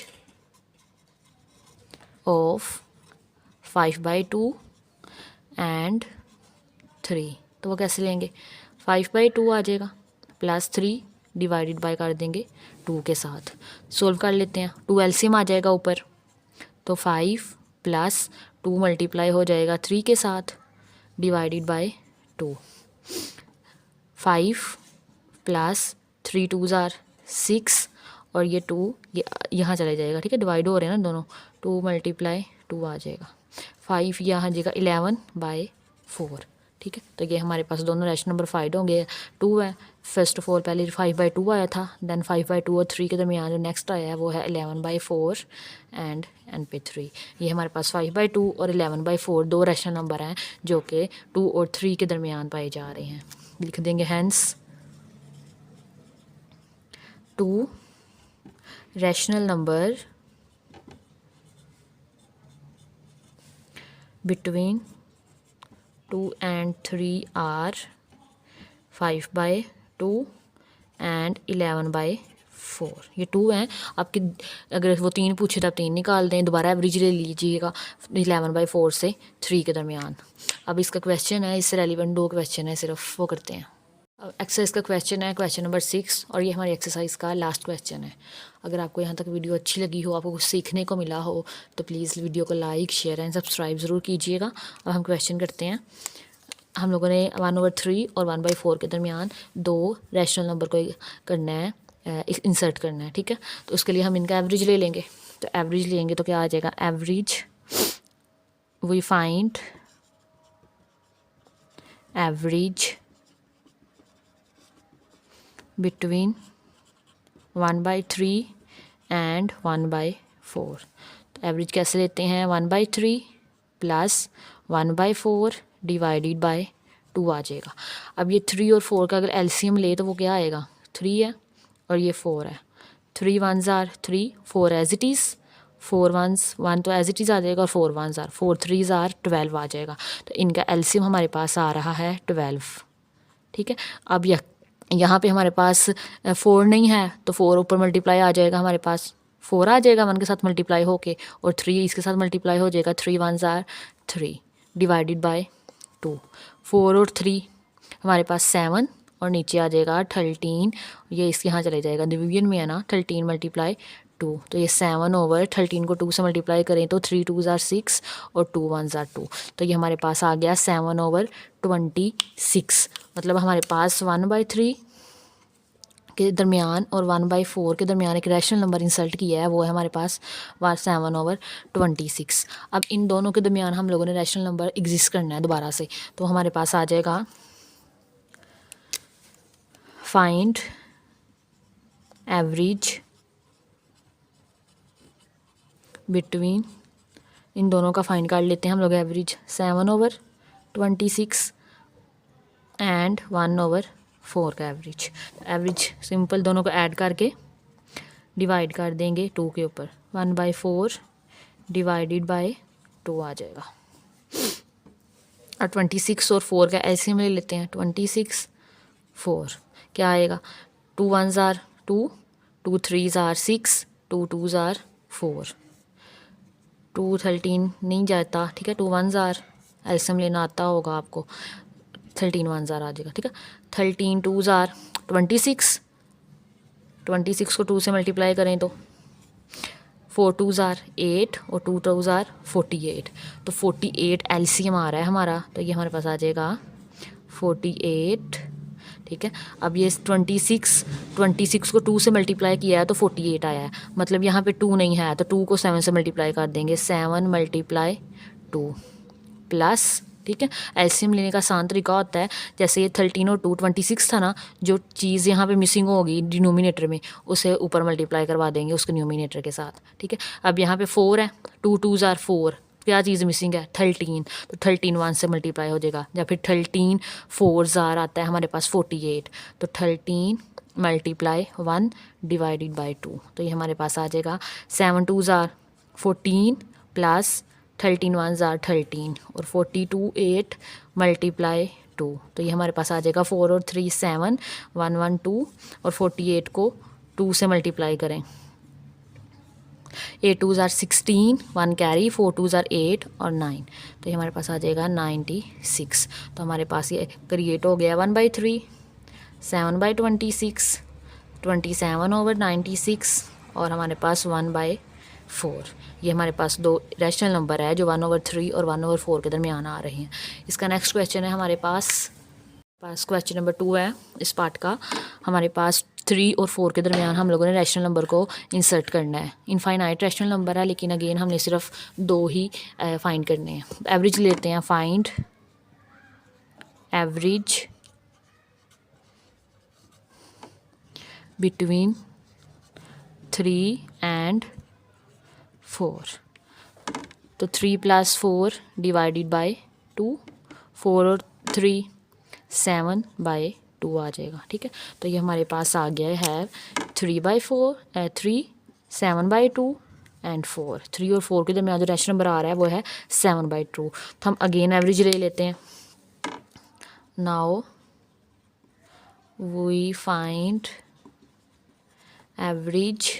ऑफ 5/2 एंड 3, तो वो कैसे लेंगे, 5/2 आ जाएगा प्लस 3 डिवाइडेड बाय कर देंगे 2 के साथ। सोल्व कर लेते हैं, 2 एलसीएम आ जाएगा ऊपर, तो 5 प्लस 2 मल्टीप्लाई हो जाएगा 3 के साथ divided by 2। 5 plus 3 2s are 6 और ये 2 ये यहाँ चला जाएगा, ठीक है, डिवाइड हो रहे हैं ना दोनों, 2 × 2 आ जाएगा। 5 यहाँ जाएगा 11/4, ठीक है। तो ये हमारे पास दोनों रैशनल नंबर फाइंड होंगे। 2 है, फर्स्ट ऑफ ऑल पहले 5/2 आया था, देन 5/2 और 3 के दरमियान जो नेक्स्ट आया है वो है 11/4 एंड पे 3। ये हमारे पास 5/2 और 11/4 दो रैशनल नंबर हैं जो कि 2 और 3 के दरमियान पाए जा रहे हैं। लिख देंगे hence 2 rational number between 2 and 3 are 5/2 and 11/4। ये 2 हैं आपके, अगर वो 3 पूछे तो आप 3 निकाल दें, दोबारा एवरेज ले लीजिएगा 11/4 से 3 के दरमियान। अब इसका क्वेश्चन है, इससे रेलिवेंट 2 क्वेश्चन है सिर्फ, वो करते हैं। अब एक्सरसाइज का क्वेश्चन है, क्वेश्चन नंबर 6, और ये हमारी एक्सरसाइज का लास्ट क्वेश्चन है। अगर आपको यहाँ तक वीडियो अच्छी लगी हो, आपको कुछ सीखने को मिला हो, तो प्लीज़ वीडियो को लाइक शेयर एंड सब्सक्राइब ज़रूर कीजिएगा। अब हम क्वेश्चन करते हैं। हम लोगों ने 1/3 और 1/4 के दरमियान दो रैशनल नंबर को करना है, इंसर्ट करना है, ठीक है। तो उसके लिए हम इनका एवरेज ले लेंगे। तो एवरेज लेंगे तो क्या आ जाएगा, average we find average between 1/3 and 1/4। तो एवरेज कैसे लेते हैं, 1/3 प्लस 1/4 डिवाइडेड बाय 2 आ जाएगा। अब ये 3 और 4 का अगर एलसीएम ले तो वो क्या आएगा, 3 है और ये 4 है, 3 1s are 3, 4 as it is, 4 1s 1 तो एज इट इज़ आ जाएगा, और 4 1s आर 4, 3s आर 12 आ जाएगा। तो इनका एलसीएम हमारे पास आ रहा है 12, ठीक है। अब यहाँ पे हमारे पास 4 नहीं है, तो 4 ऊपर मल्टीप्लाई आ जाएगा, हमारे पास 4 आ जाएगा 1 के साथ मल्टीप्लाई होके, और 3 इसके साथ मल्टीप्लाई हो जाएगा, 3 1s आर 3 डिवाइडेड बाय 2। 4 और 3 हमारे पास 7 और नीचे आ जाएगा 13, ये इसके यहाँ चले जाएगा, डिवीजन में है ना, 13 × 2, तो ये 7/13 को 2 से मल्टीप्लाई करें तो 3 2s आर 6 और 2 1s आर 2, तो ये हमारे पास आ गया 7/26। मतलब हमारे पास 1/3 के दरमियान और 1/4 के दरमियान एक रैशनल नंबर इंसर्ट किया है, वो है हमारे पास 7/26। अब इन दोनों के दरमियान हम लोगों ने रैशनल नंबर एग्जिस्ट करना है दोबारा से, तो हमारे पास आ जाएगा फाइंड एवरेज बिटवीन, इन दोनों का फाइंड कर लेते हैं हम लोग एवरेज, 7/26 एंड 1/4 का एवरेज। एवरेज सिंपल दोनों को ऐड करके डिवाइड कर देंगे 2 के ऊपर, 1/4 डिवाइडेड बाय 2 आ जाएगा। और 26 और 4 का एलसीएम ले लेते हैं, 26 4 क्या आएगा, 2 1s are 2, 2 3s are 6, 2 2s are 4, 2 13 नहीं जाता, ठीक है, 2 1s आर एलसीएम लेना आता होगा आपको, 13 1s आर आ जाएगा, ठीक है। 13 2s आर 26, 26 को 2 से मल्टीप्लाई करें तो 4 2s आर 8 और 2 2s आर 48, तो 48 एलसीएम आ रहा है हमारा, तो ये हमारे पास आ जाएगा 48, ठीक है। अब ये 26 को 2 से मल्टीप्लाई किया है तो 48 आया है, मतलब यहाँ पे 2 नहीं है तो 2 को 7 से मल्टीप्लाई कर देंगे, 7 × 2 प्लस, ठीक है। एलसीएम लेने का आसान तरीका होता है, जैसे ये 13 और 2 26 था ना, जो चीज़ यहाँ पे मिसिंग होगी डिनोमिनेटर में, उसे ऊपर मल्टीप्लाई करवा देंगे उसके न्यूमिनेटर के साथ, ठीक है। अब यहाँ पे 4 है, 2 2s आर 4, क्या चीज़ मिसिंग है, 13, तो 13 1 से मल्टीप्लाई हो जाएगा, या फिर 13 4s आर आता है हमारे पास 48, तो 13 × 1 डिवाइडेड बाय 2, तो ये हमारे पास आ जाएगा 7 2s are 14 plus 13 1s are 13 और 42 8 × 2। तो ये हमारे पास आ जाएगा 4 और 3 7, 1 1 2 और 48 को 2 से मल्टीप्लाई करें। 8 2s are 16, 1 carry, 4 2s are 8 और 9। तो ये हमारे पास आ जाएगा 96। तो हमारे पास ये क्रिएट हो गया 1/3, 7/26, 27/96 और हमारे पास 1/4। ये हमारे पास दो रैशनल नंबर है जो 1/3 और 1/4 के दरमियान आ रहे हैं। इसका नेक्स्ट क्वेश्चन है हमारे पास क्वेश्चन नंबर 2 है इस पार्ट का। हमारे पास 3 और 4 के दरमियान हम लोगों ने रैशनल नंबर को इंसर्ट करना है। इनफाइनाइट रैशनल नंबर है लेकिन अगेन हमने सिर्फ 2 ही फाइंड करने हैं। एवरेज लेते हैं, फाइंड एवरेज बिटवीन 3 and 4। तो 3 + 4 डिवाइडेड बाय 2, 4 और 3 7/2 आ जाएगा। ठीक है, तो ये हमारे पास आ गया है 3/4, 3 7/2 एंड 4। 3 और 4 के दरमियान जो रैशनल नंबर आ रहा है वो है 7/2। तो हम अगेन एवरेज ले लेते हैं। Now we find average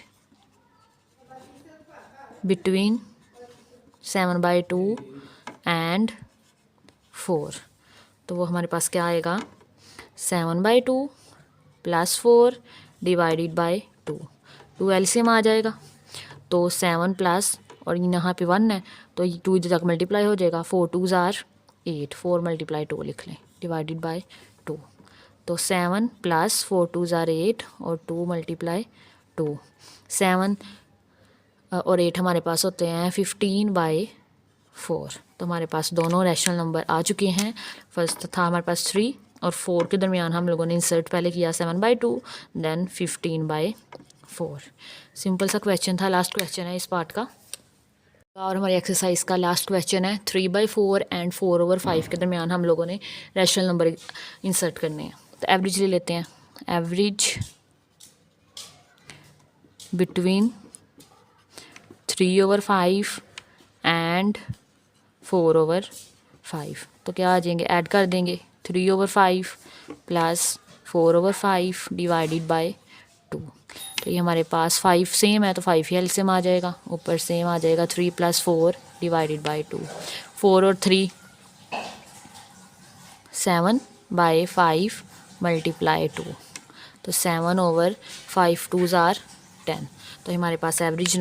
between 7/2 and 4। तो वो हमारे पास क्या आएगा 7/2 + 4 डिवाइडेड बाय 2। 2 एलसीएम आ जाएगा तो 7 प्लस और यहाँ पे 1 है तो 2 इधर तक मल्टीप्लाई हो जाएगा। 4 2s are 8, 4 × 2 लिख लें डिवाइडेड बाय 2। तो 7 + 4 2s are 8 और 2 × 2 7 और 8 हमारे पास होते हैं 15/4। तो हमारे पास दोनों रैशनल नंबर आ चुके हैं। फर्स्ट था हमारे पास 3 और 4 के दरमियान हम लोगों ने इंसर्ट पहले किया 7/2 देन 15/4। सिंपल सा क्वेश्चन था। लास्ट क्वेश्चन है इस पार्ट का और हमारी एक्सरसाइज का लास्ट क्वेश्चन है 3/4 एंड 4/5 के दरमियान हम लोगों ने रैशनल नंबर इंसर्ट करने हैं। तो एवरेज ले लेते हैं। Average between 3/5 and 4/5। तो क्या आ जाएंगे, ऐड कर देंगे 3/5 + 4/5 डिवाइडेड बाय 2। तो ये हमारे पास 5 सेम है तो 5 ही एलसीएम आ जाएगा। ऊपर सेम आ जाएगा 3 + 4 डिवाइडेड बाय 2। 4 और 3 7/5 × 2। तो 7/5 2s are 10। तो हमारे पास एवरेज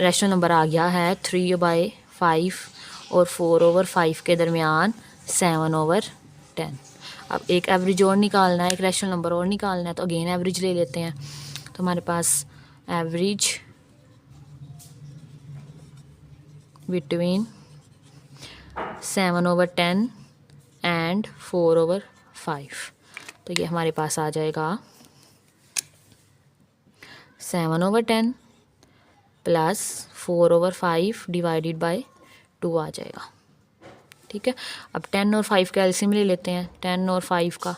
रैशनल नंबर आ गया है 3/5 और 4/5 के दरमियान 7/10। अब एक एवरेज और निकालना है, एक रैशनल नंबर और निकालना है तो अगेन एवरेज ले लेते हैं। तो हमारे पास एवरेज बिटवीन 7/10 एंड 4/5। तो ये हमारे पास आ जाएगा 7/10 + 4/5 डिवाइडेड बाय 2 आ जाएगा। ठीक है, अब 10 और 5 का एलसीएम ले लेते हैं। 10 और 5 का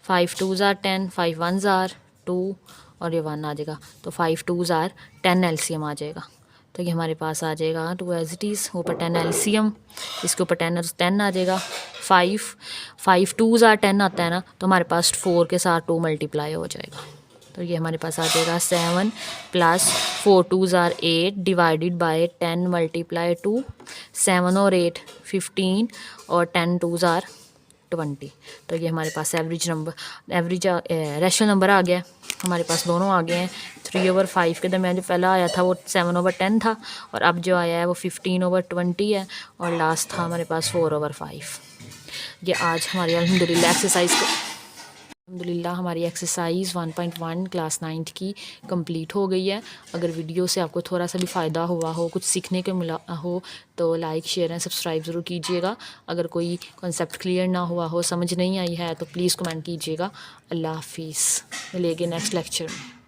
5 2s are 10, 5 1s are 2 और ये 1 आ जाएगा। तो 5 2s are 10 एलसीएम आ जाएगा। तो ये हमारे पास आ जाएगा 2 एज इट इज़, ऊपर 10 एलसीएम, इसके ऊपर 10 और 10 आ जाएगा। 5 2s are 10 आता है ना तो हमारे पास 4 के साथ 2 मल्टीप्लाई हो जाएगा। तो ये हमारे पास आ जाएगा 7 + 4 2s are 8 डिवाइडेड बाय 10 × 2। 7 और 8 15 और 10 2s are 20। तो ये हमारे पास एवरेज रैशनल नंबर आ गया। हमारे पास दोनों आ गए हैं। 3/5 के दरमियान जो पहला आया था वो 7/10 था और अब जो आया है वो 15/20 है और लास्ट था हमारे पास 4/5। ये आज हमारी अल्हम्दुलिल्लाह हमारी एक्सरसाइज 1.1 क्लास 9 की कंप्लीट हो गई है। अगर वीडियो से आपको थोड़ा सा भी फ़ायदा हुआ हो, कुछ सीखने को मिला हो तो लाइक शेयर एंड सब्सक्राइब ज़रूर कीजिएगा। अगर कोई कॉन्सेप्ट क्लियर ना हुआ हो, समझ नहीं आई है तो प्लीज़ कमेंट कीजिएगा। अल्लाह हाफिज़, मिलेंगे नेक्स्ट लेक्चर में।